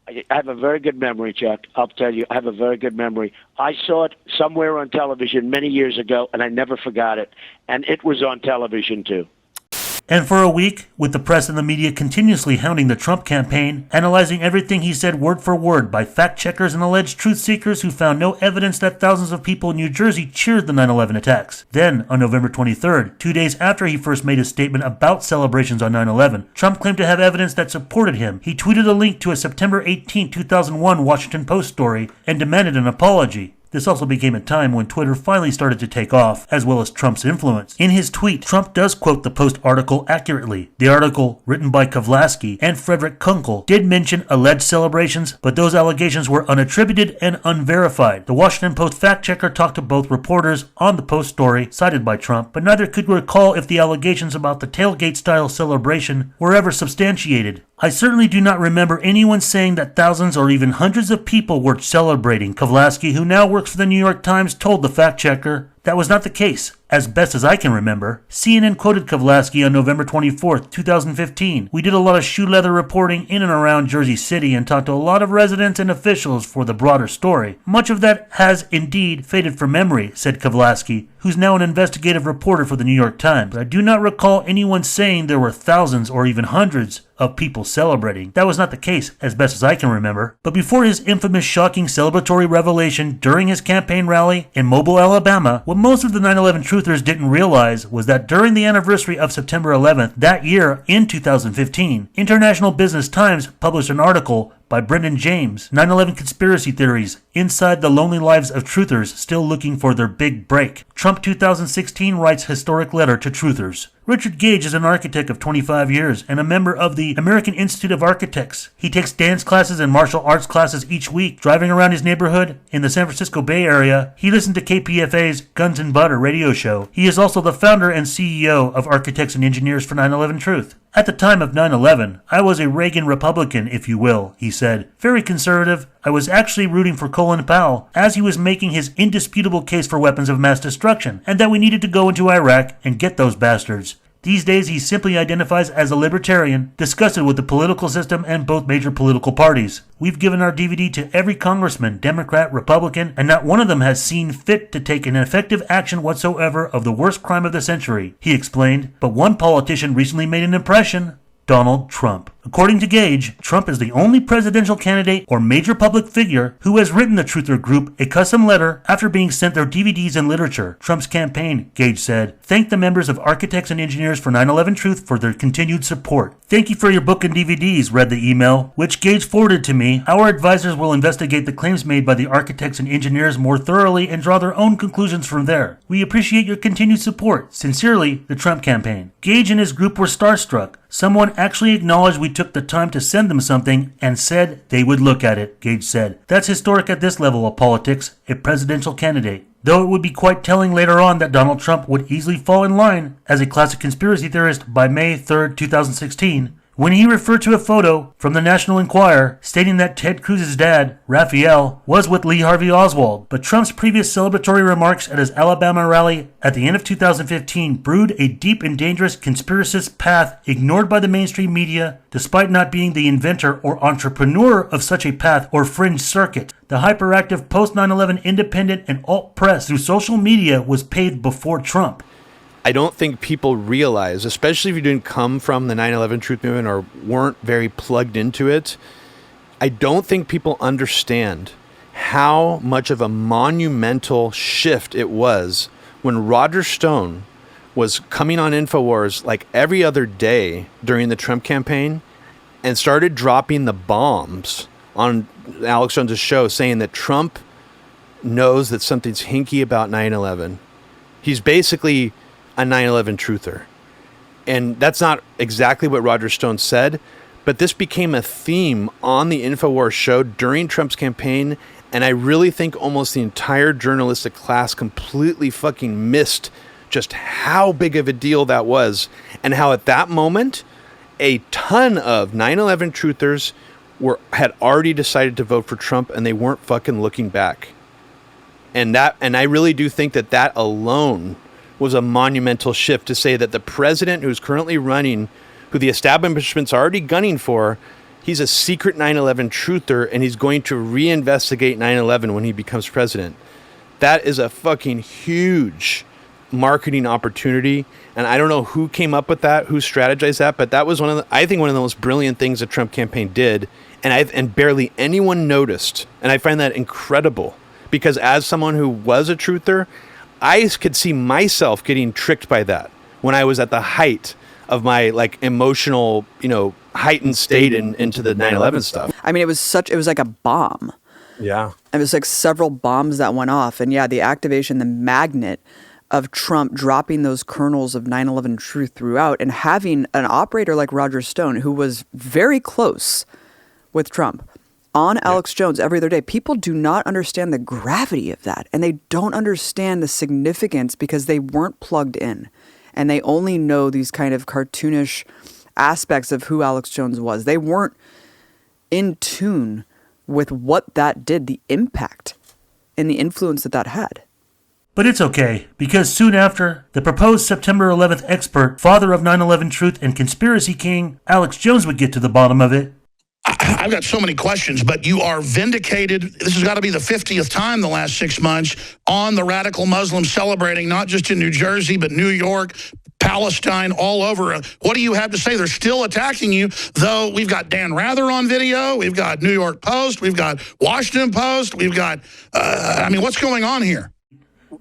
I have a very good memory, Chuck. I'll tell you, I have a very good memory. I saw it somewhere on television many years ago, and I never forgot it. And it was on television, too. And for a week, with the press and the media continuously hounding the Trump campaign, analyzing everything he said word for word by fact-checkers and alleged truth-seekers who found no evidence that thousands of people in New Jersey cheered the 9/11 attacks. Then, on November 23rd, 2 days after he first made a statement about celebrations on 9/11, Trump claimed to have evidence that supported him. He tweeted a link to a September 18, 2001 Washington Post story and demanded an apology. This also became a time when Twitter finally started to take off, as well as Trump's influence. In his tweet, Trump does quote the Post article accurately. The article, written by Kovaleski and Frederick Kunkel, did mention alleged celebrations, but those allegations were unattributed and unverified. The Washington Post fact-checker talked to both reporters on the Post story cited by Trump, but neither could recall if the allegations about the tailgate-style celebration were ever substantiated. I certainly do not remember anyone saying that thousands or even hundreds of people were celebrating, Kovaleski, who now works for the New York Times, told the fact-checker. That was not the case, as best as I can remember. CNN quoted Kovaleski on November 24th, 2015. We did a lot of shoe leather reporting in and around Jersey City and talked to a lot of residents and officials for the broader story. Much of that has indeed faded from memory, said Kovaleski, who's now an investigative reporter for the New York Times. I do not recall anyone saying there were thousands or even hundreds of people celebrating. That was not the case, as best as I can remember. But before his infamous shocking celebratory revelation during his campaign rally in Mobile, Alabama, what most of the 9/11 truthers didn't realize was that during the anniversary of September 11th that year in 2015, International Business Times published an article by Brendan James, 9/11 Conspiracy Theories, Inside the Lonely Lives of Truthers Still Looking for Their Big Break. Trump 2016 writes historic letter to truthers. Richard Gage is an architect of 25 years and a member of the American Institute of Architects. He takes dance classes and martial arts classes each week. Driving around his neighborhood in the San Francisco Bay Area, he listened to KPFA's Guns and Butter radio show. He is also the founder and CEO of Architects and Engineers for 9/11 Truth. At the time of 9/11, I was a Reagan Republican, if you will, he said. Very conservative. I was actually rooting for Colin Powell as he was making his indisputable case for weapons of mass destruction, and that we needed to go into Iraq and get those bastards. These days, he simply identifies as a libertarian, disgusted with the political system and both major political parties. We've given our DVD to every congressman, Democrat, Republican, and not one of them has seen fit to take an effective action whatsoever of the worst crime of the century, he explained. But one politician recently made an impression: Donald Trump. According to Gage, Trump is the only presidential candidate or major public figure who has written the Truther Group a custom letter after being sent their DVDs and literature. Trump's campaign, Gage said, thanked the members of Architects and Engineers for 9/11 Truth for their continued support. Thank you for your book and DVDs, read the email, which Gage forwarded to me. Our advisors will investigate the claims made by the Architects and Engineers more thoroughly and draw their own conclusions from there. We appreciate your continued support. Sincerely, the Trump campaign. Gage and his group were starstruck. Someone actually acknowledged we took the time to send them something and said they would look at it, Gage said. That's historic at this level of politics, a presidential candidate. Though it would be quite telling later on that Donald Trump would easily fall in line as a classic conspiracy theorist by May 3rd, 2016, when he referred to a photo from the National Enquirer stating that Ted Cruz's dad, Raphael, was with Lee Harvey Oswald. But Trump's previous celebratory remarks at his Alabama rally at the end of 2015 brewed a deep and dangerous conspiracist path ignored by the mainstream media, despite not being the inventor or entrepreneur of such a path or fringe circuit. The hyperactive post-9/11 independent and alt press through social media was paved before Trump. I don't think people realize, especially if you didn't come from the 9/11 truth movement or weren't very plugged into it, I don't think people understand how much of a monumental shift it was when Roger Stone was coming on Infowars like every other day during the Trump campaign and started dropping the bombs on Alex Jones' show saying that Trump knows that something's hinky about 9/11. He's basically a 9/11 truther. And that's not exactly what Roger Stone said, but this became a theme on the Infowars show during Trump's campaign, and I really think almost the entire journalistic class completely fucking missed just how big of a deal that was, and how at that moment, a ton of 9/11 truthers had already decided to vote for Trump, and they weren't fucking looking back. And I really do think that alone was a monumental shift to say that the president who's currently running, who the establishment's already gunning for, he's a secret 9/11 truther, and he's going to reinvestigate 9/11 when he becomes president. That is a fucking huge marketing opportunity, and I don't know who came up with that, who strategized that, but that was one of the most brilliant things the Trump campaign did, and barely anyone noticed. And I find that incredible, because as someone who was a truther, I could see myself getting tricked by that when I was at the height of my emotional, heightened state into the 9/11 stuff. I mean, it was like a bomb. Yeah. It was like several bombs that went off. And yeah, the activation, the magnet of Trump dropping those kernels of 9/11 truth throughout, and having an operator like Roger Stone, who was very close with Trump, on Alex Jones every other day. People do not understand the gravity of that, and they don't understand the significance because they weren't plugged in, and they only know these kind of cartoonish aspects of who Alex Jones was. They weren't in tune with what that did, the impact and the influence that had. But it's okay, because soon after, the proposed September 11th expert, father of 9/11 truth and conspiracy king, Alex Jones would get to the bottom of it. I've got so many questions, but you are vindicated. This has got to be the 50th time the last 6 months on the radical Muslims celebrating, not just in New Jersey, but New York, Palestine, all over. What do you have to say? They're still attacking you, though. We've got Dan Rather on video. We've got New York Post. We've got Washington Post. We've got, what's going on here?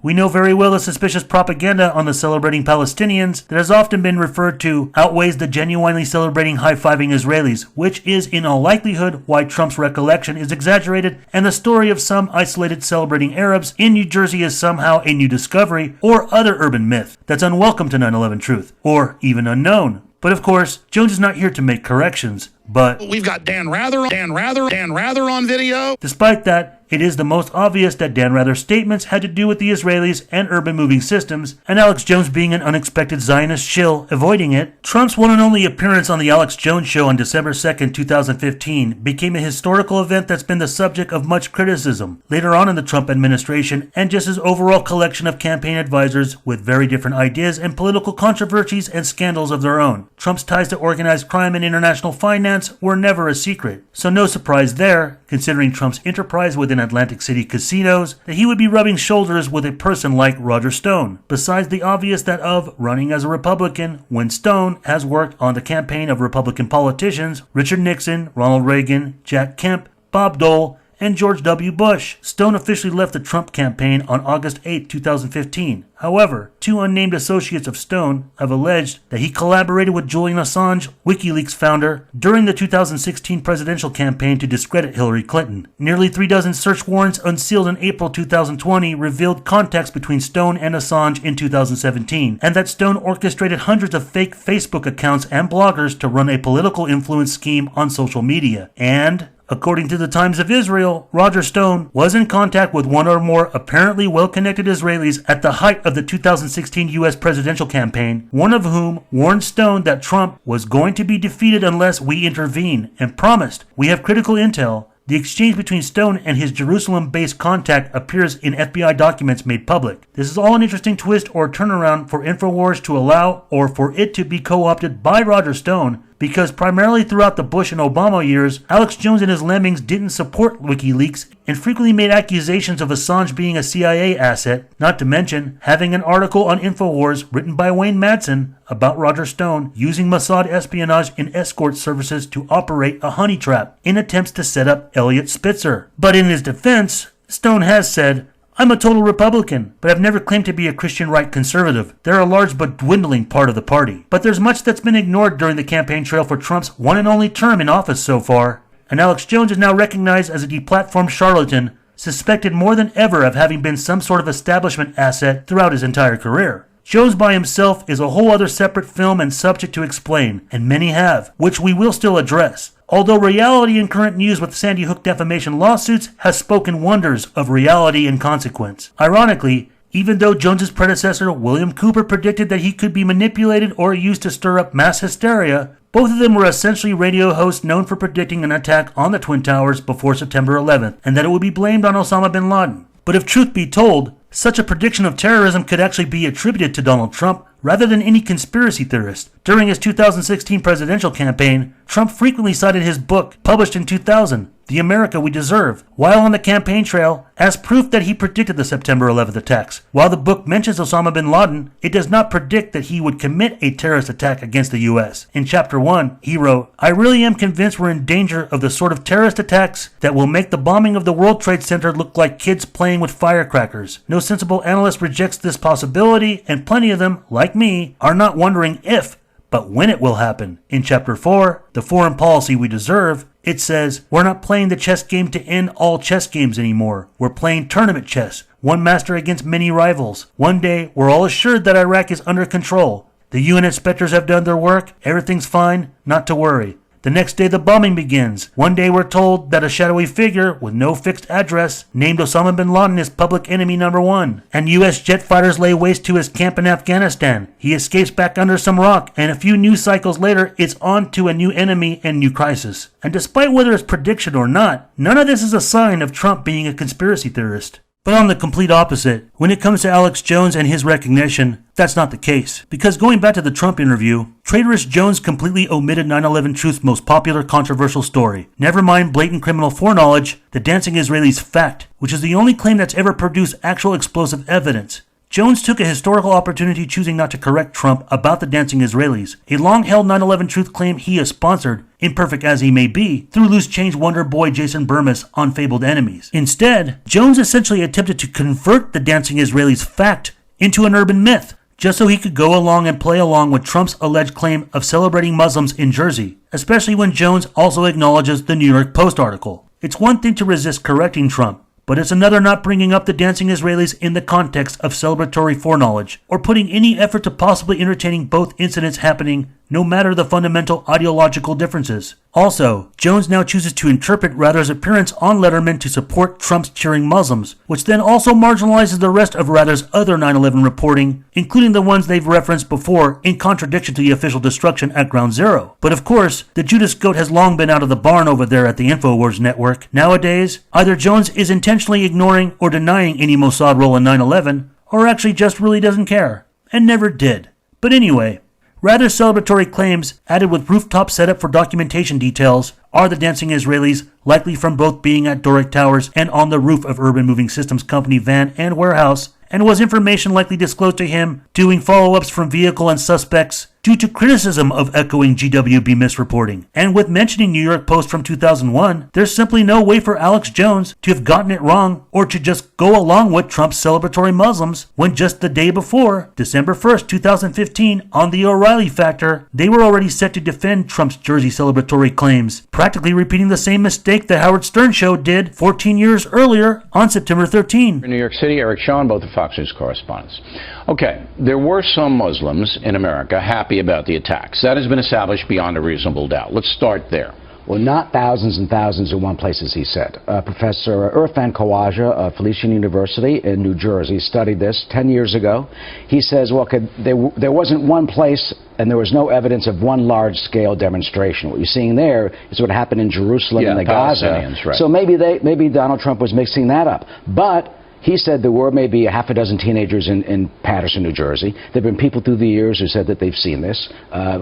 We know very well the suspicious propaganda on the celebrating Palestinians that has often been referred to outweighs the genuinely celebrating high-fiving Israelis, which is in all likelihood why Trump's recollection is exaggerated and the story of some isolated celebrating Arabs in New Jersey is somehow a new discovery or other urban myth that's unwelcome to 9/11 truth, or even unknown. But of course, Jones is not here to make corrections, but we've got Dan Rather on video. Despite that, it is the most obvious that Dan Rather's statements had to do with the Israelis and urban moving systems, and Alex Jones being an unexpected Zionist shill avoiding it. Trump's one and only appearance on the Alex Jones Show on December 2nd, 2015 became a historical event that's been the subject of much criticism later on in the Trump administration, and just his overall collection of campaign advisors with very different ideas and political controversies and scandals of their own. Trump's ties to organized crime and international finance were never a secret, so no surprise there, considering Trump's enterprise within Atlantic City casinos, that he would be rubbing shoulders with a person like Roger Stone, besides the obvious that of running as a Republican when Stone has worked on the campaign of Republican politicians Richard Nixon, Ronald Reagan, Jack Kemp, Bob Dole, and George W. Bush. Stone officially left the Trump campaign on August 8, 2015. However, two unnamed associates of Stone have alleged that he collaborated with Julian Assange, WikiLeaks founder, during the 2016 presidential campaign to discredit Hillary Clinton. Nearly 36 search warrants unsealed in April 2020 revealed contacts between Stone and Assange in 2017, and that Stone orchestrated hundreds of fake Facebook accounts and bloggers to run a political influence scheme on social media. And according to the Times of Israel, Roger Stone was in contact with one or more apparently well-connected Israelis at the height of the 2016 U.S. presidential campaign, one of whom warned Stone that Trump was going to be defeated unless we intervene, and promised, "We have critical intel." The exchange between Stone and his Jerusalem-based contact appears in FBI documents made public. This is all an interesting twist or turnaround for Infowars to allow or for it to be co-opted by Roger Stone, because primarily throughout the Bush and Obama years, Alex Jones and his lemmings didn't support WikiLeaks and frequently made accusations of Assange being a CIA asset, not to mention having an article on Infowars written by Wayne Madsen about Roger Stone using Mossad espionage and escort services to operate a honey trap in attempts to set up Elliot Spitzer. But in his defense, Stone has said, "I'm a total Republican, but I've never claimed to be a Christian right conservative. They're a large but dwindling part of the party." But there's much that's been ignored during the campaign trail for Trump's one and only term in office so far. And Alex Jones is now recognized as a deplatformed charlatan, suspected more than ever of having been some sort of establishment asset throughout his entire career. Jones by himself is a whole other separate film and subject to explain, and many have, which we will still address. Although reality in current news with Sandy Hook defamation lawsuits has spoken wonders of reality and consequence. Ironically, Even though Jones's predecessor, William Cooper, predicted that he could be manipulated or used to stir up mass hysteria, both of them were essentially radio hosts known for predicting an attack on the Twin Towers before September 11th, and that it would be blamed on Osama bin Laden. But if truth be told, such a prediction of terrorism could actually be attributed to Donald Trump rather than any conspiracy theorist. During his 2016 presidential campaign, Trump frequently cited his book, published in 2000, The America We Deserve, while on the campaign trail as proof that he predicted the September 11th attacks. While the book mentions Osama bin Laden, it does not predict that he would commit a terrorist attack against the U.S. In Chapter 1, he wrote, "I really am convinced we're in danger of the sort of terrorist attacks that will make the bombing of the World Trade Center look like kids playing with firecrackers. No sensible analyst rejects this possibility, and plenty of them, like me, are not wondering if, but when it will happen." In Chapter 4, The Foreign Policy We Deserve, it says, "We're not playing the chess game to end all chess games anymore. We're playing tournament chess, one master against many rivals. One day, we're all assured that Iraq is under control. The UN inspectors have done their work. Everything's fine. Not to worry. The next day, the bombing begins. One day, we're told that a shadowy figure with no fixed address, named Osama bin Laden, is public enemy number one. And U.S. jet fighters lay waste to his camp in Afghanistan. He escapes back under some rock, and a few news cycles later, it's on to a new enemy and new crisis." And despite whether it's prediction or not, none of this is a sign of Trump being a conspiracy theorist. But on the complete opposite, when it comes to Alex Jones and his recognition, that's not the case. Because going back to the Trump interview, traitorous Jones completely omitted 9/11 Truth's most popular controversial story. Never mind blatant criminal foreknowledge, the dancing Israelis fact, which is the only claim that's ever produced actual explosive evidence. Jones took a historical opportunity choosing not to correct Trump about the dancing Israelis, a long-held 9/11 Truth claim he has sponsored, imperfect as he may be, through loose change wonder boy Jason Burmis on Fabled Enemies. Instead, Jones essentially attempted to convert the dancing Israelis fact into an urban myth, just so he could go along and play along with Trump's alleged claim of celebrating Muslims in Jersey, especially when Jones also acknowledges the New York Post article. It's one thing to resist correcting Trump, but it's another not bringing up the dancing Israelis in the context of celebratory foreknowledge, or putting any effort to possibly entertaining both incidents happening, no matter the fundamental ideological differences. Also, Jones now chooses to interpret Rather's appearance on Letterman to support Trump's cheering Muslims, which then also marginalizes the rest of Rather's other 9/11 reporting, including the ones they've referenced before in contradiction to the official destruction at Ground Zero. But of course, the Judas goat has long been out of the barn over there at the Infowars network. Nowadays, either Jones is intentionally ignoring or denying any Mossad role in 9/11, or actually just really doesn't care, and never did. But anyway, Rather's celebratory claims, added with rooftop setup for documentation details, are the dancing Israelis, likely from both being at Doric Towers and on the roof of Urban Moving Systems Company van and warehouse, and was information likely disclosed to him doing follow-ups from vehicle and suspects due to criticism of echoing GWB misreporting. And with mentioning New York Post from 2001, there's simply no way for Alex Jones to have gotten it wrong or to just go along with Trump's celebratory Muslims when just the day before, December 1st, 2015, on the O'Reilly Factor, they were already set to defend Trump's Jersey celebratory claims, practically repeating the same mistake the Howard Stern Show did 14 years earlier on September 13. In New York City, Eric Shaw, both the Fox News correspondents. Okay, there were some Muslims in America happy about the attacks. That has been established beyond a reasonable doubt. Let's start there. Well, not thousands and thousands in one place, as he said. Professor Irfan Khawaja of Felician University in New Jersey studied this 10 years ago. He says, well, there wasn't one place and there was no evidence of one large-scale demonstration. What you're seeing there is what happened in Jerusalem and the Gaza. Right. So maybe Donald Trump was mixing that up. But he said there were maybe a half a dozen teenagers in Paterson, New Jersey. There have been people through the years who said that they've seen this.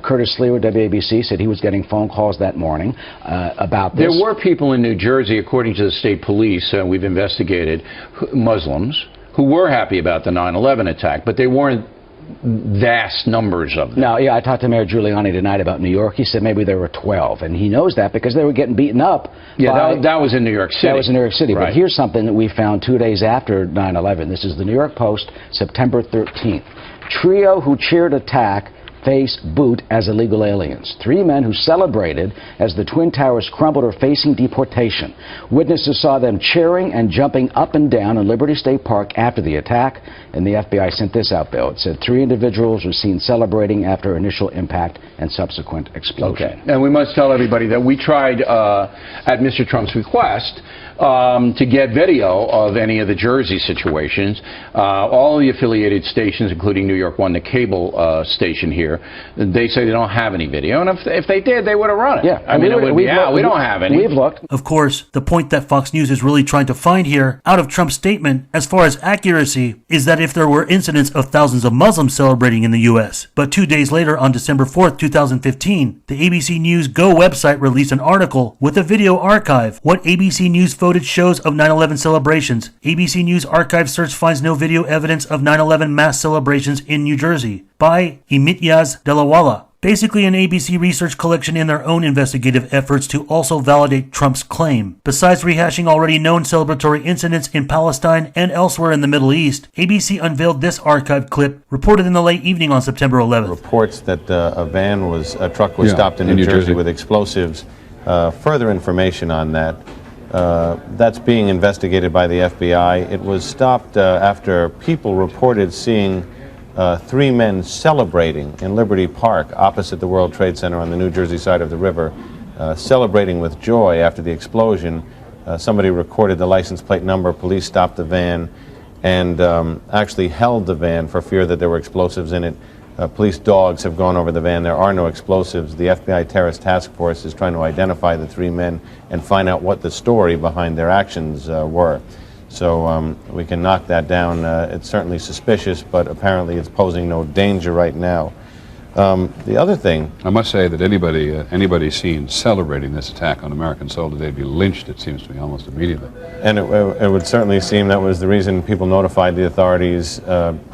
Curtis Slewa, WABC, said he was getting phone calls that morning about this. There were people in New Jersey, according to the state police, we've investigated, Muslims, who were happy about the 9/11 attack, but they weren't vast numbers of them. No, yeah, I talked to Mayor Giuliani tonight about New York. He said maybe there were 12, and he knows that because they were getting beaten up. Yeah, that was in New York City. That was in New York City. Right. But here's something that we found 2 days after 9/11. This is the New York Post, September 13th. Trio who cheered attack face boot as illegal aliens. 3 men who celebrated as the Twin Towers crumbled are facing deportation. Witnesses saw them cheering and jumping up and down in Liberty State Park after the attack, and the FBI sent this out, Bill. It said 3 individuals were seen celebrating after initial impact and subsequent explosion. Okay, and we must tell everybody that we tried, at Mr. Trump's request, to get video of any of the Jersey situations. All the affiliated stations, including New York One, the cable station here, they say they don't have any video. And if they did, they would have run it. Yeah, I mean, it would be out. We don't have any. We've looked. Of course, the point that Fox News is really trying to find here, out of Trump's statement, as far as accuracy, is that if there were incidents of thousands of Muslims celebrating in the U.S. But 2 days later, on December 4th, 2015, the ABC News Go website released an article with a video archive. What ABC News footage shows of 9/11 celebrations. ABC News archive search finds no video evidence of 9/11 mass celebrations in New Jersey. By Imityaz Delawala. Basically an ABC research collection in their own investigative efforts to also validate Trump's claim. Besides rehashing already known celebratory incidents in Palestine and elsewhere in the Middle East, ABC unveiled this archived clip reported in the late evening on September 11th. Reports that a truck was stopped in New Jersey with explosives. Further information on that. That's being investigated by the FBI. It was stopped after people reported seeing 3 men celebrating in Liberty Park opposite the World Trade Center on the New Jersey side of the river, celebrating with joy after the explosion. Somebody recorded the license plate number. Police stopped the van and actually held the van for fear that there were explosives in it. Police dogs have gone over the van. There are no explosives. The FBI Terrorist Task Force is trying to identify the 3 men and find out what the story behind their actions were. So we can knock that down. It's certainly suspicious, but apparently it's posing no danger right now. The other thing... I must say that anybody seen celebrating this attack on American soil today would be lynched, it seems to me, almost immediately. And it would certainly seem that was the reason people notified the authorities,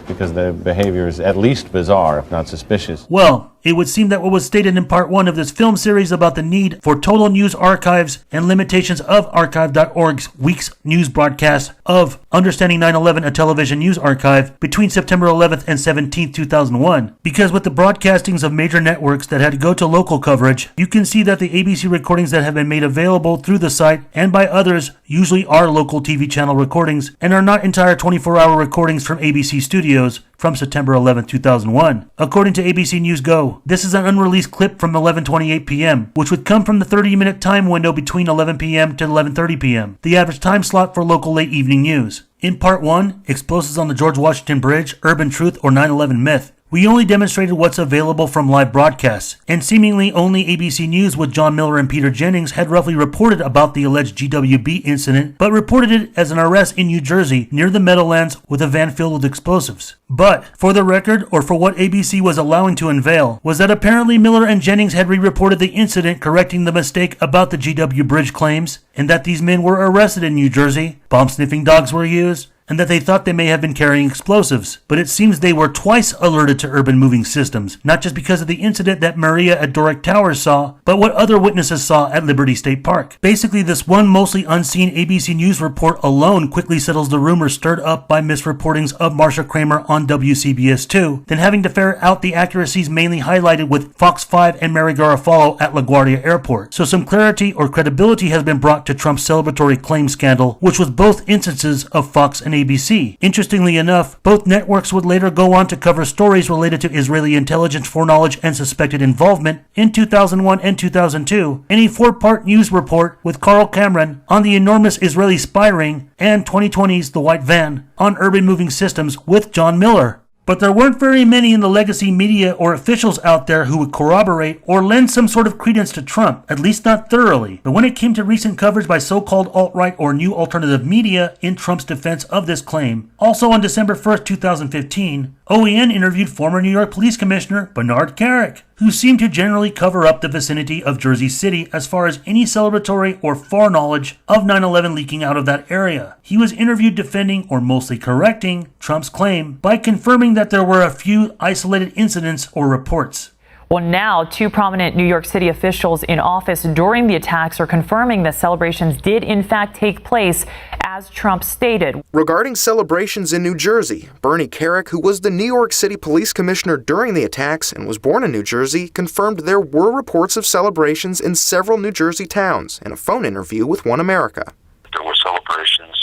because the behavior is at least bizarre, if not suspicious. Well, it would seem that what was stated in part 1 of this film series about the need for total news archives and limitations of archive.org's week's news broadcast of Understanding 9/11, a television news archive between September 11th and 17th, 2001. Because with the broadcastings of major networks that had to go to local coverage, you can see that the ABC recordings that have been made available through the site and by others usually are local TV channel recordings and are not entire 24-hour recordings from ABC studios from September 11, 2001. According to ABC News Go, this is an unreleased clip from 11:28 p.m., which would come from the 30-minute time window between 11 p.m. to 11:30 p.m., the average time slot for local late evening news. In Part 1, Explosives on the George Washington Bridge, Urban Truth or 9/11 Myth, we only demonstrated what's available from live broadcasts, and seemingly only ABC News with John Miller and Peter Jennings had roughly reported about the alleged GWB incident, but reported it as an arrest in New Jersey near the Meadowlands with a van filled with explosives. But, for the record, or for what ABC was allowing to unveil, was that apparently Miller and Jennings had re-reported the incident, correcting the mistake about the GW Bridge claims, and that these men were arrested in New Jersey, bomb-sniffing dogs were used, and that they thought they may have been carrying explosives. But it seems they were twice alerted to urban moving systems, not just because of the incident that Maria at Doric Towers saw, but what other witnesses saw at Liberty State Park. Basically, this one mostly unseen ABC News report alone quickly settles the rumors stirred up by misreportings of Marsha Kramer on WCBS2, then having to ferret out the accuracies mainly highlighted with Fox 5 and Mary Garofalo at LaGuardia Airport. So some clarity or credibility has been brought to Trump's celebratory claim scandal, which was both instances of Fox and ABC. Interestingly enough, both networks would later go on to cover stories related to Israeli intelligence foreknowledge and suspected involvement in 2001 and 2002, in a 4-part news report with Carl Cameron on the enormous Israeli spy ring and 2020's The White Van on urban moving systems with John Miller. But there weren't very many in the legacy media or officials out there who would corroborate or lend some sort of credence to Trump, at least not thoroughly. But when it came to recent coverage by so-called alt-right or new alternative media in Trump's defense of this claim, also on December 1st, 2015, OAN interviewed former New York Police Commissioner Bernard Kerik, who seemed to generally cover up the vicinity of Jersey City as far as any celebratory or foreknowledge of 9/11 leaking out of that area. He was interviewed defending or mostly correcting Trump's claim by confirming that there were a few isolated incidents or reports. Well, now 2 prominent New York City officials in office during the attacks are confirming that celebrations did in fact take place as Trump stated. Regarding celebrations in New Jersey, Bernie Kerik, who was the New York City Police Commissioner during the attacks and was born in New Jersey, confirmed there were reports of celebrations in several New Jersey towns in a phone interview with One America. There were celebrations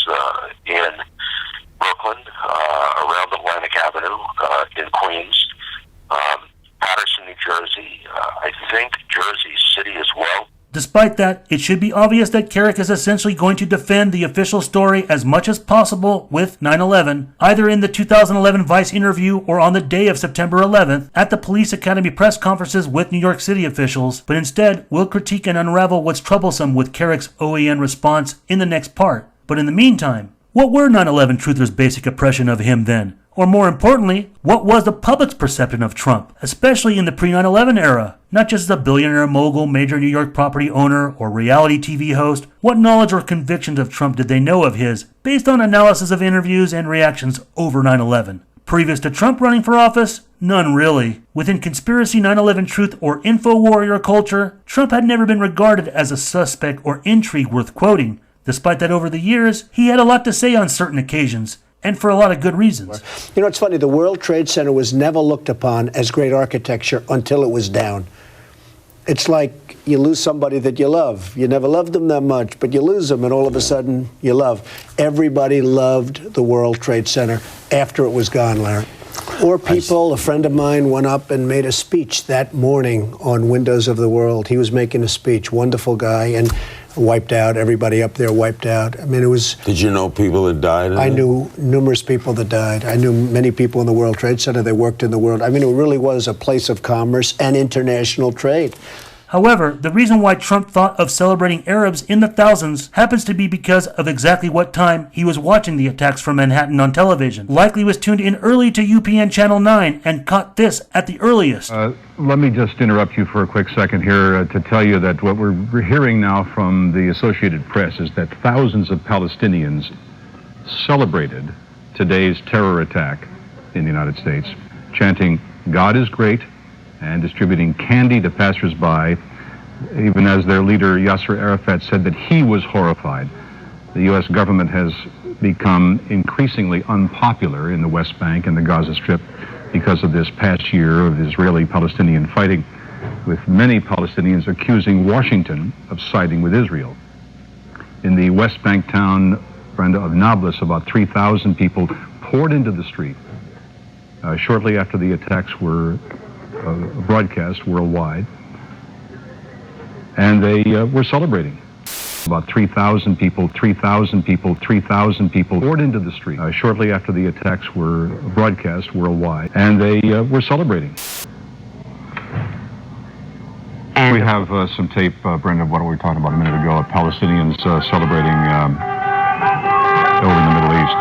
in Brooklyn, around Atlantic Avenue, in Queens, Paterson, New Jersey, I think Jersey City as well. Despite that, it should be obvious that Kerik is essentially going to defend the official story as much as possible with 9/11, either in the 2011 Vice interview or on the day of September 11th at the Police Academy press conferences with New York City officials, but instead will critique and unravel what's troublesome with Kerik's OAN response in the next part. But in the meantime, what were 9/11 truthers' basic impression of him then? Or more importantly, what was the public's perception of Trump, especially in the pre-9/11 era? Not just as a billionaire mogul, major New York property owner, or reality TV host. What knowledge or convictions of Trump did they know of his, based on analysis of interviews and reactions over 9/11? Previous to Trump running for office? None really. Within conspiracy, 9/11 truth, or info warrior culture, Trump had never been regarded as a suspect or intrigue worth quoting. Despite that, over the years, he had a lot to say on certain occasions, and for a lot of good reasons. You know, it's funny, the World Trade Center was never looked upon as great architecture until it was down. It's like you lose somebody that you love. You never loved them that much, but you lose them, and all of a sudden, you love. Everybody loved the World Trade Center after it was gone, Larry. Or people, a friend of mine went up and made a speech that morning on Windows of the World. He was making a speech, wonderful guy, and wiped out, everybody up there wiped out. I mean, it was... Did you know people that died? I knew numerous people that died. I knew many people in the World Trade Center. They worked in the world. I mean, it really was a place of commerce and international trade. However, the reason why Trump thought of celebrating Arabs in the thousands happens to be because of exactly what time he was watching the attacks from Manhattan on television. Likely was tuned in early to UPN Channel 9 and caught this at the earliest. Let me just interrupt you for a quick second here to tell you that what we're hearing now from the Associated Press is that thousands of Palestinians celebrated today's terror attack in the United States, chanting, "God is great," and distributing candy to passersby, even as their leader Yasser Arafat said that he was horrified. The U.S. government has become increasingly unpopular in the West Bank and the Gaza Strip because of this past year of Israeli-Palestinian fighting, with many Palestinians accusing Washington of siding with Israel. In the West Bank town, Brenda, of Nablus, about 3,000 people poured into the street shortly after the attacks were broadcast worldwide, and they were celebrating. About 3,000 people poured into the street shortly after the attacks were broadcast worldwide, and they were celebrating. And we have some tape, Brenda, of what we were talking about a minute ago, of Palestinians celebrating over in the Middle East.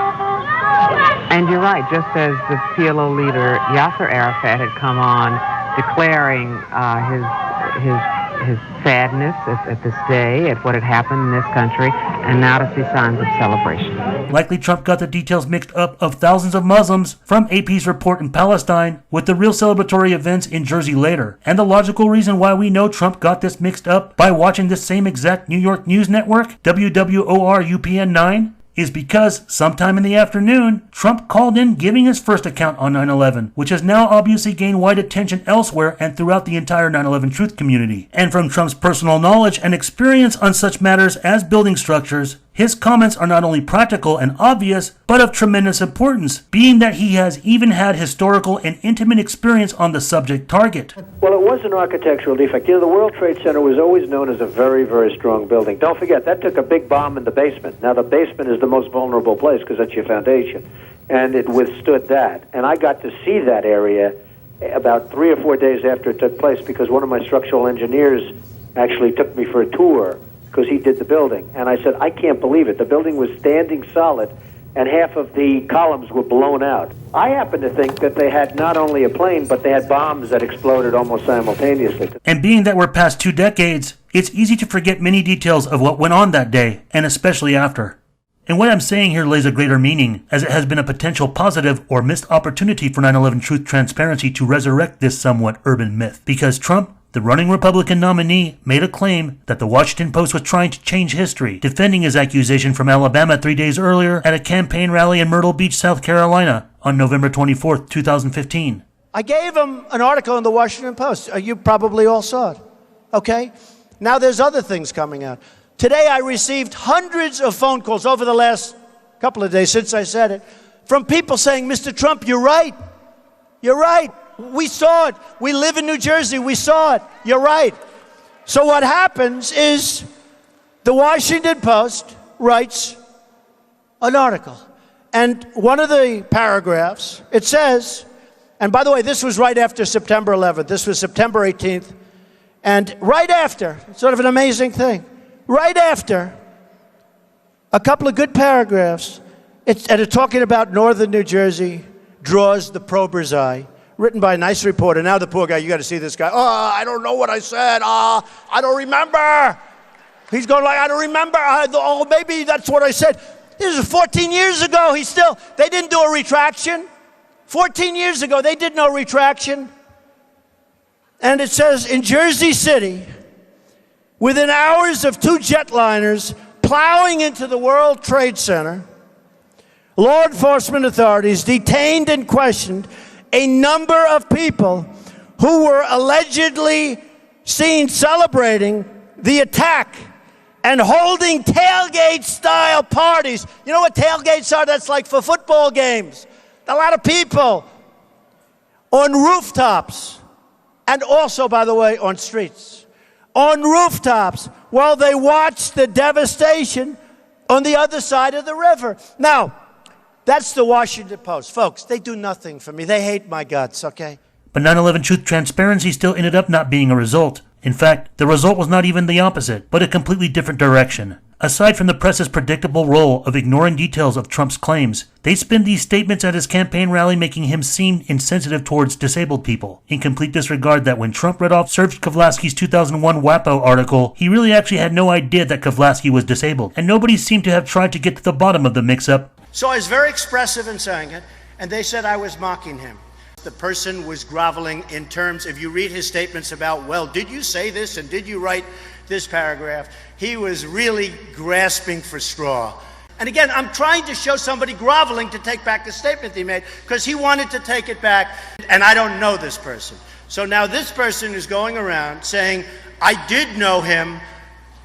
And you're right, just as the PLO leader Yasser Arafat had come on declaring his sadness at this day, at what had happened in this country, and now to see signs of celebration. Likely Trump got the details mixed up of thousands of Muslims from AP's report in Palestine with the real celebratory events in Jersey later. And the logical reason why we know Trump got this mixed up by watching this same exact New York news network, WWOR UPN 9, is because sometime in the afternoon, Trump called in giving his first account on 9/11, which has now obviously gained wide attention elsewhere and throughout the entire 9/11 truth community. And from Trump's personal knowledge and experience on such matters as building structures, his comments are not only practical and obvious, but of tremendous importance, being that he has even had historical and intimate experience on the subject target. Well, it was an architectural defect. You know, the World Trade Center was always known as a very, very strong building. Don't forget, that took a big bomb in the basement. Now, the basement is the most vulnerable place because that's your foundation, and it withstood that. And I got to see that area about 3 or 4 days after it took place because one of my structural engineers actually took me for a tour because he did the building. And I said, I can't believe it. The building was standing solid, and half of the columns were blown out. I happen to think that they had not only a plane, but they had bombs that exploded almost simultaneously. And being that we're past 2 decades, it's easy to forget many details of what went on that day, and especially after. And what I'm saying here lays a greater meaning, as it has been a potential positive or missed opportunity for 9/11 Truth Transparency to resurrect this somewhat urban myth. Because Trump, the running Republican nominee, made a claim that the Washington Post was trying to change history, defending his accusation from Alabama 3 days earlier at a campaign rally in Myrtle Beach, South Carolina on November 24th, 2015. I gave him an article in the Washington Post. You probably all saw it. Okay? Now there's other things coming out. Today I received hundreds of phone calls over the last couple of days since I said it from people saying, Mr. Trump, you're right. You're right. We saw it. We live in New Jersey. We saw it. You're right. So what happens is the Washington Post writes an article. And one of the paragraphs, it says, and by the way, this was right after September 11th. This was September 18th. And right after, sort of an amazing thing, right after a couple of good paragraphs, it's talking about northern New Jersey, draws the prober's eye, written by a nice reporter. Now the poor guy, you got to see this guy. Oh, I don't know what I said. I don't remember. He's going like, I don't remember. Oh, maybe that's what I said. This is 14 years ago. They didn't do a retraction. 14 years ago, they did no retraction. And it says, in Jersey City, within hours of two jetliners plowing into the World Trade Center, law enforcement authorities detained and questioned a number of people who were allegedly seen celebrating the attack and holding tailgate-style parties. You know what tailgates are? That's like for football games. A lot of people on rooftops, and also, by the way, on streets. On rooftops, while they watched the devastation on the other side of the river. Now, that's the Washington Post. Folks, they do nothing for me. They hate my guts, okay? But 9/11 Truth Transparency still ended up not being a result. In fact, the result was not even the opposite, but a completely different direction. Aside from the press's predictable role of ignoring details of Trump's claims, they spin these statements at his campaign rally making him seem insensitive towards disabled people, in complete disregard that when Trump read off Serge Kovaleski's 2001 WAPO article, he really actually had no idea that Kovaleski was disabled, and nobody seemed to have tried to get to the bottom of the mix-up. So I was very expressive in saying it, and they said I was mocking him. The person was groveling in terms, if you read his statements about, well, did you say this and did you write this paragraph? He was really grasping for straw. And again, I'm trying to show somebody groveling to take back the statement he made because he wanted to take it back, and I don't know this person. So now this person is going around saying, I did know him,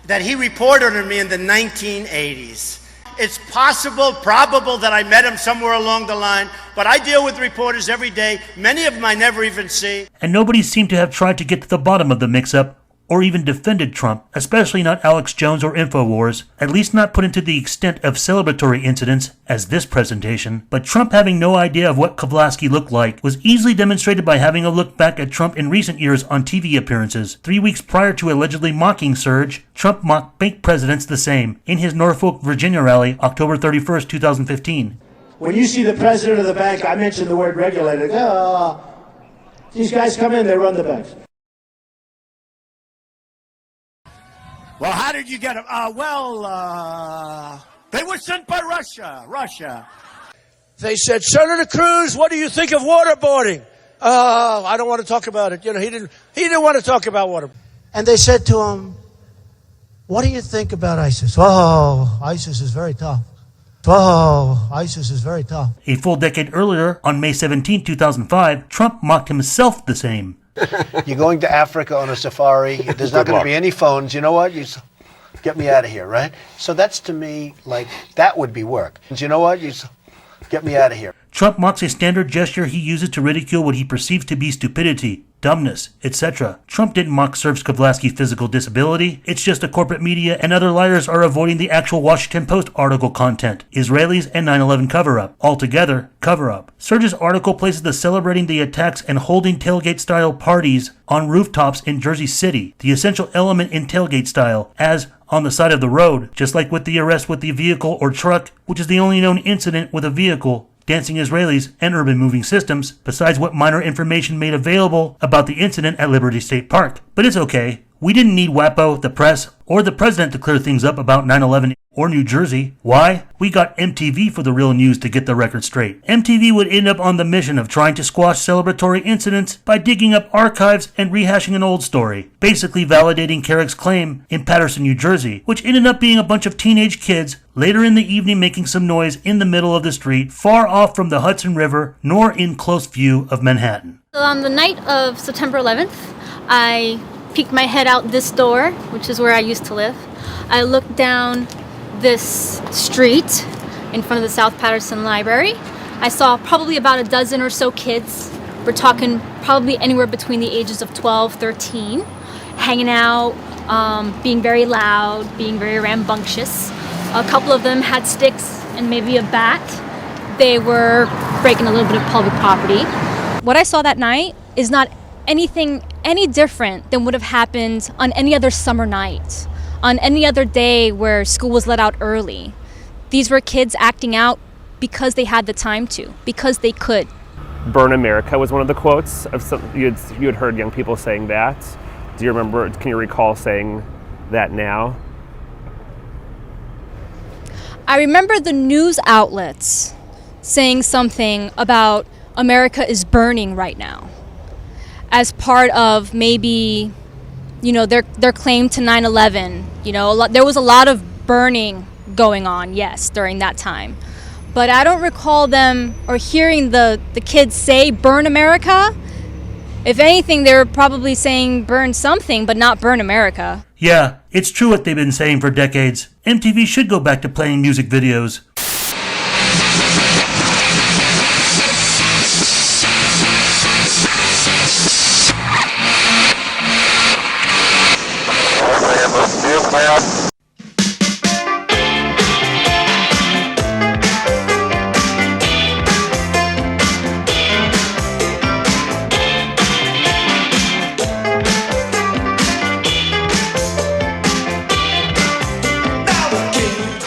that he reported on me in the 1980s. It's possible, probable that I met him somewhere along the line, but I deal with reporters every day. Many of them I never even see. And nobody seemed to have tried to get to the bottom of the mix-up, or even defended Trump, especially not Alex Jones or Infowars, at least not put into the extent of celebratory incidents as this presentation. But Trump having no idea of what Kovaleski looked like was easily demonstrated by having a look back at Trump in recent years on TV appearances. 3 weeks prior to allegedly mocking Serge, Trump mocked bank presidents the same in his Norfolk, Virginia rally, October 31st, 2015. When you see the president of the bank, I mentioned the word regulator. These guys come in, they run the banks. Well, how did you get them? They were sent by Russia. They said, Senator Cruz, what do you think of waterboarding? I don't want to talk about it. You know, he didn't want to talk about waterboarding. And they said to him, what do you think about ISIS? Oh, ISIS is very tough. Oh, ISIS is very tough. A full decade earlier, on May 17, 2005, Trump mocked himself the same. You're going to Africa on a safari. There's not going to be any phones. You know what? You get me out of here, right? So that's, to me, like, that would be work. You know what? You get me out of here. Trump mocks a standard gesture he uses to ridicule what he perceives to be stupidity, dumbness, etc. Trump didn't mock Serge Kovaleski's physical disability. It's just the corporate media and other liars are avoiding the actual Washington Post article content. Israelis and 9/11 cover-up. Altogether, cover-up. Serge's article places the celebrating the attacks and holding tailgate-style parties on rooftops in Jersey City, the essential element in tailgate style, as on the side of the road, just like with the arrest with the vehicle or truck, which is the only known incident with a vehicle, dancing Israelis, and urban moving systems, besides what minor information made available about the incident at Liberty State Park. But it's okay. We didn't need WAPO, the press, or the president to clear things up about 9/11 or New Jersey. Why? We got MTV for the real news to get the record straight. MTV would end up on the mission of trying to squash celebratory incidents by digging up archives and rehashing an old story, basically validating Kerik's claim in Paterson, New Jersey, which ended up being a bunch of teenage kids later in the evening making some noise in the middle of the street, far off from the Hudson River, nor in close view of Manhattan. So on the night of September 11th, I peeked my head out this door, which is where I used to live. I looked down this street in front of the South Patterson Library. I saw probably about a dozen or so kids. We're talking probably anywhere between the ages of 12, 13. hanging out, being very loud, being very rambunctious. A couple of them had sticks and maybe a bat. They were breaking a little bit of public property. What I saw that night is not anything any different than would have happened on any other summer night, on any other day where school was let out early. These were kids acting out because they had the time to, because they could. Burn America was one of the quotes. You had heard young people saying that. Do you remember, can you recall saying that now? I remember the news outlets saying something about America is burning right now as part of maybe, their claim to 9/11. There was a lot of burning going on, yes, during that time. But I don't recall them or hearing the kids say burn America. If anything, they were probably saying burn something, but not burn America. Yeah, it's true what they've been saying for decades. MTV should go back to playing music videos.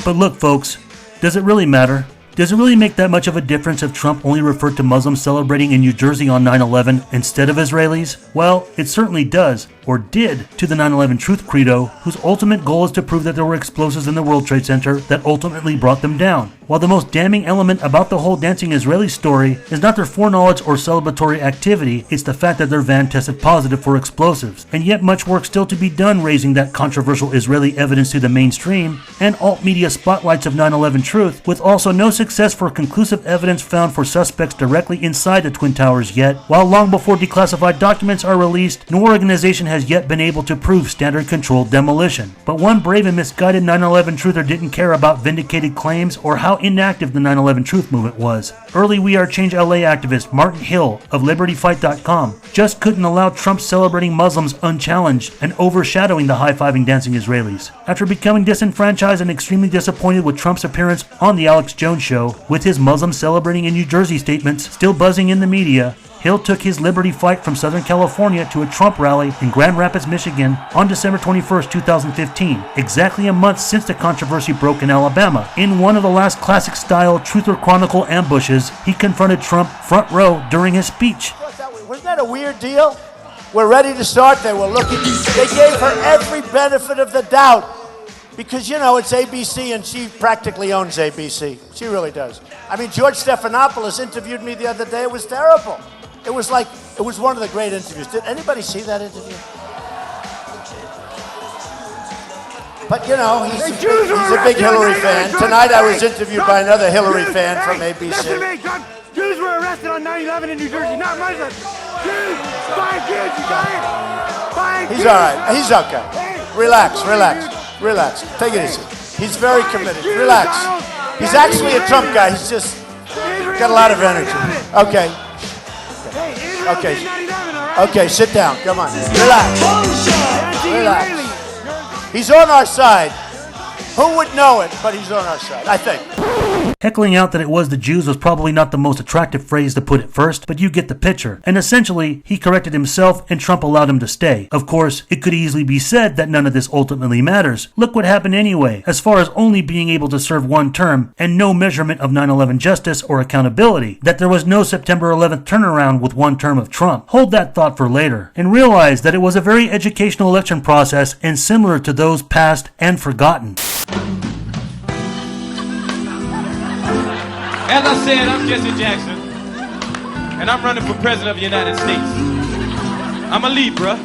But look, folks, does it really matter? Does it really make that much of a difference if Trump only referred to Muslims celebrating in New Jersey on 9/11 instead of Israelis? Well, it certainly does, or did, to the 9/11 Truth Credo, whose ultimate goal is to prove that there were explosives in the World Trade Center that ultimately brought them down. While the most damning element about the whole dancing Israeli story is not their foreknowledge or celebratory activity, it's the fact that their van tested positive for explosives. And yet much work still to be done raising that controversial Israeli evidence to the mainstream, and alt-media spotlights of 9/11 Truth, with also no success for conclusive evidence found for suspects directly inside the Twin Towers yet, while long before declassified documents are released, no organization has yet been able to prove standard-controlled demolition. But one brave and misguided 9/11 truther didn't care about vindicated claims or how inactive the 9/11 Truth movement was. Early We Are Change LA activist Martin Hill of LibertyFight.com just couldn't allow Trump celebrating Muslims unchallenged and overshadowing the high-fiving dancing Israelis. After becoming disenfranchised and extremely disappointed with Trump's appearance on The Alex Jones Show, with his Muslim celebrating in New Jersey statements still buzzing in the media, Hill took his liberty fight from Southern California to a Trump rally in Grand Rapids, Michigan on December 21st, 2015, exactly a month since the controversy broke in Alabama. In one of the last classic-style Truth or Chronicle ambushes, he confronted Trump front row during his speech. Wasn't that a weird deal? We're ready to start. They were looking. They gave her every benefit of the doubt because, it's ABC and she practically owns ABC. She really does. I mean, George Stephanopoulos interviewed me the other day. It was terrible. It was one of the great interviews. Did anybody see that interview? But, he's a big Hillary fan. Tonight I was interviewed by another Hillary fan from ABC. Jews were arrested on 9/11 in New Jersey, not Muslims. Jews, 5 kids, you got it? 5 He's all right. He's okay. Relax. Take it easy. He's very committed. Relax. He's actually a Trump guy. He's just got a lot of energy. Okay. Okay, sit down. Come on. Relax. He's on our side. Who would know it, but he's on our side, I think. Heckling out that it was the Jews was probably not the most attractive phrase to put it first, but you get the picture. And essentially, he corrected himself and Trump allowed him to stay. Of course, it could easily be said that none of this ultimately matters. Look what happened anyway, as far as only being able to serve one term and no measurement of 9/11 justice or accountability, that there was no September 11th turnaround with one term of Trump. Hold that thought for later, and realize that it was a very educational election process and similar to those past and forgotten. As I said, I'm Jesse Jackson, and I'm running for President of the United States. I'm a Libra,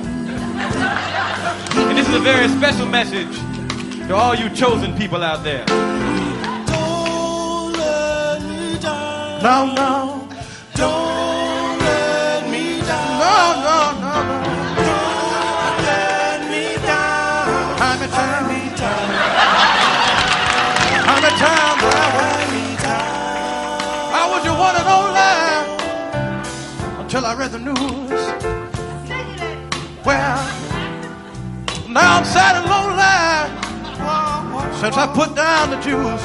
and this is a very special message to all you chosen people out there. Don't let me down. No. Don't let me down. No. Don't let me down. I'm a town. I was your one and only until I read the news. Well, Now I'm sad and lonely since I put down the Jews.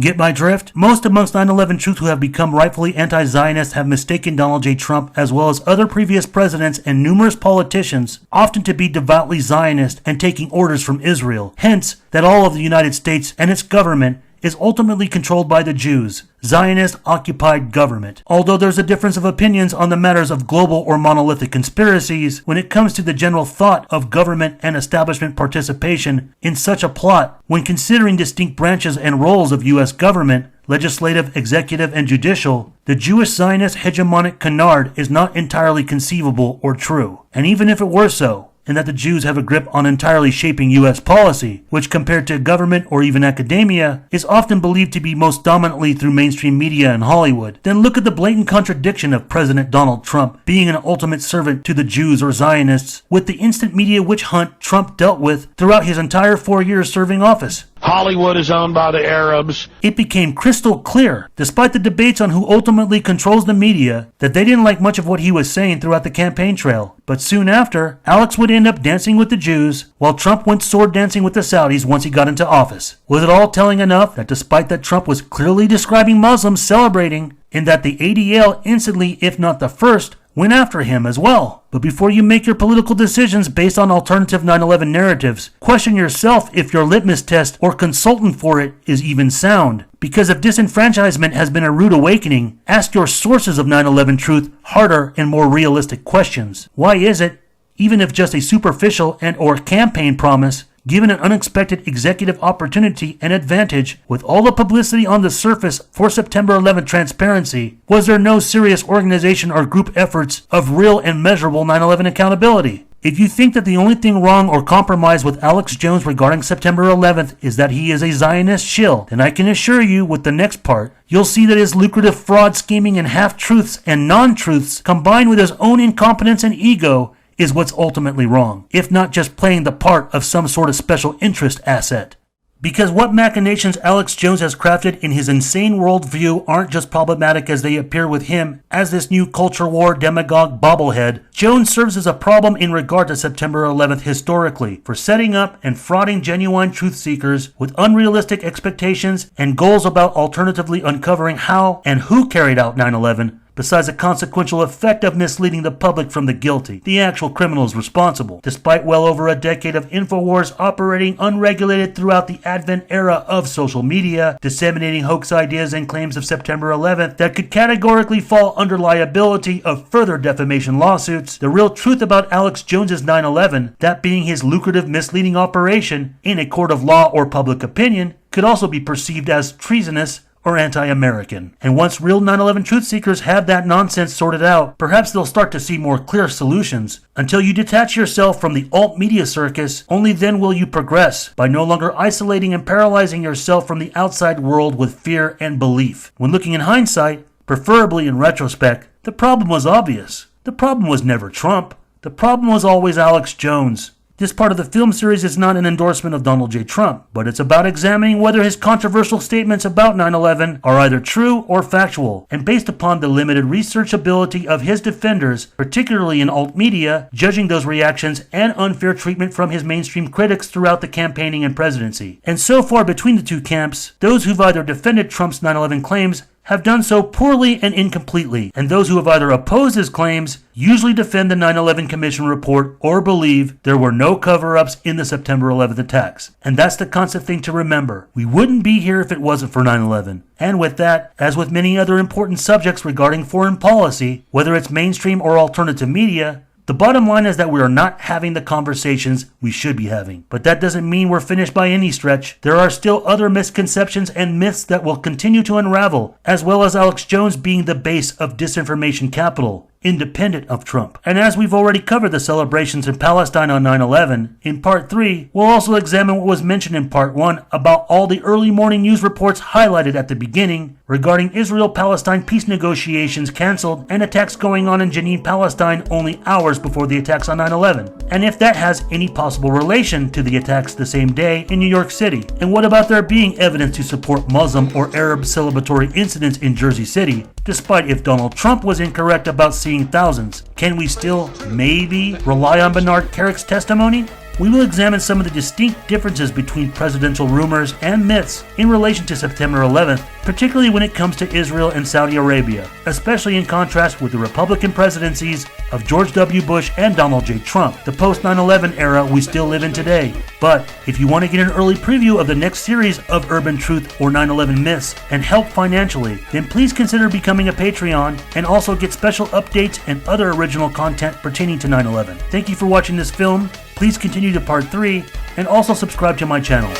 Get my drift? Most amongst 9/11 truth who have become rightfully anti-Zionist have mistaken Donald J. Trump, as well as other previous presidents and numerous politicians, often to be devoutly Zionist and taking orders from Israel. Hence, that all of the United States and its government is ultimately controlled by the Jews, Zionist-occupied government. Although there's a difference of opinions on the matters of global or monolithic conspiracies, when it comes to the general thought of government and establishment participation in such a plot, when considering distinct branches and roles of U.S. government, legislative, executive, and judicial, the Jewish Zionist hegemonic canard is not entirely conceivable or true. And even if it were so, and that the Jews have a grip on entirely shaping U.S. policy, which compared to government or even academia, is often believed to be most dominantly through mainstream media and Hollywood, then look at the blatant contradiction of President Donald Trump being an ultimate servant to the Jews or Zionists, with the instant media witch hunt Trump dealt with throughout his entire 4 years serving office. Hollywood is owned by the Arabs. It became crystal clear, despite the debates on who ultimately controls the media, that they didn't like much of what he was saying throughout the campaign trail. But soon after, Alex would end up dancing with the Jews, while Trump went sword dancing with the Saudis once he got into office. Was it all telling enough that despite that Trump was clearly describing Muslims celebrating, and that the ADL instantly, if not the first, went after him as well? But before you make your political decisions based on alternative 9/11 narratives, question yourself if your litmus test or consultant for it is even sound. Because if disenfranchisement has been a rude awakening, ask your sources of 9/11 truth harder and more realistic questions. Why is it, even if just a superficial and or campaign promise, given an unexpected executive opportunity and advantage, with all the publicity on the surface for September 11th transparency, was there no serious organization or group efforts of real and measurable 9/11 accountability? If you think that the only thing wrong or compromised with Alex Jones regarding September 11th is that he is a Zionist shill, then I can assure you with the next part, you'll see that his lucrative fraud scheming and half-truths and non-truths combined with his own incompetence and ego is what's ultimately wrong, if not just playing the part of some sort of special interest asset. Because what machinations Alex Jones has crafted in his insane worldview aren't just problematic as they appear with him as this new culture war demagogue bobblehead, Jones serves as a problem in regard to September 11th historically, for setting up and frauding genuine truth seekers with unrealistic expectations and goals about alternatively uncovering how and who carried out 9/11, besides the consequential effect of misleading the public from the guilty, the actual criminals responsible, despite well over a decade of Infowars operating unregulated throughout the advent era of social media, disseminating hoax ideas and claims of September 11th that could categorically fall under liability of further defamation lawsuits. The real truth about Alex Jones's 9/11, that being his lucrative misleading operation in a court of law or public opinion, could also be perceived as treasonous or anti-American. And once real 9/11 truth seekers have that nonsense sorted out, perhaps they'll start to see more clear solutions. Until you detach yourself from the alt media circus, only then will you progress, by no longer isolating and paralyzing yourself from the outside world with fear and belief. When looking in hindsight, preferably in retrospect, the problem was obvious. The problem was never Trump. The problem was always Alex Jones. This part of the film series is not an endorsement of Donald J. Trump, but it's about examining whether his controversial statements about 9/11 are either true or factual, and based upon the limited research ability of his defenders, particularly in alt media, judging those reactions and unfair treatment from his mainstream critics throughout the campaigning and presidency. And so far between the two camps, those who've either defended Trump's 9/11 claims have done so poorly and incompletely, and those who have either opposed his claims usually defend the 9/11 Commission report or believe there were no cover-ups in the September 11th attacks. And that's the constant thing to remember. We wouldn't be here if it wasn't for 9/11. And with that, as with many other important subjects regarding foreign policy, whether it's mainstream or alternative media, the bottom line is that we are not having the conversations we should be having. But that doesn't mean we're finished by any stretch. There are still other misconceptions and myths that will continue to unravel, as well as Alex Jones being the base of disinformation capital, independent of Trump. And as we've already covered the celebrations in Palestine on 9/11, in Part 3, we'll also examine what was mentioned in Part 1 about all the early morning news reports highlighted at the beginning regarding Israel-Palestine peace negotiations canceled and attacks going on in Jenin, Palestine only hours before the attacks on 9/11. And if that has any possible relation to the attacks the same day in New York City. And what about there being evidence to support Muslim or Arab celebratory incidents in Jersey City, despite if Donald Trump was incorrect about seeing thousands, can we still maybe rely on Bernard Kerik's testimony? We will examine some of the distinct differences between presidential rumors and myths in relation to September 11th, particularly when it comes to Israel and Saudi Arabia, especially in contrast with the Republican presidencies of George W. Bush and Donald J. Trump, the post-9/11 era we still live in today. But if you want to get an early preview of the next series of Urban Truth or 9/11 myths and help financially, then please consider becoming a Patreon and also get special updates and other original content pertaining to 9/11. Thank you for watching this film. Please continue to part 3 and also subscribe to my channels.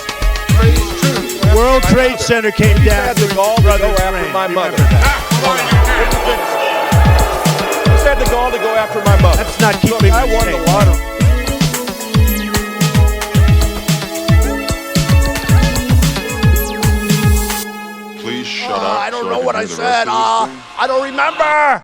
World Trade Center came down. Who had the gall to go after my mother? That's not keeping I won the lottery. Please shut up. I don't know what I said. I don't remember.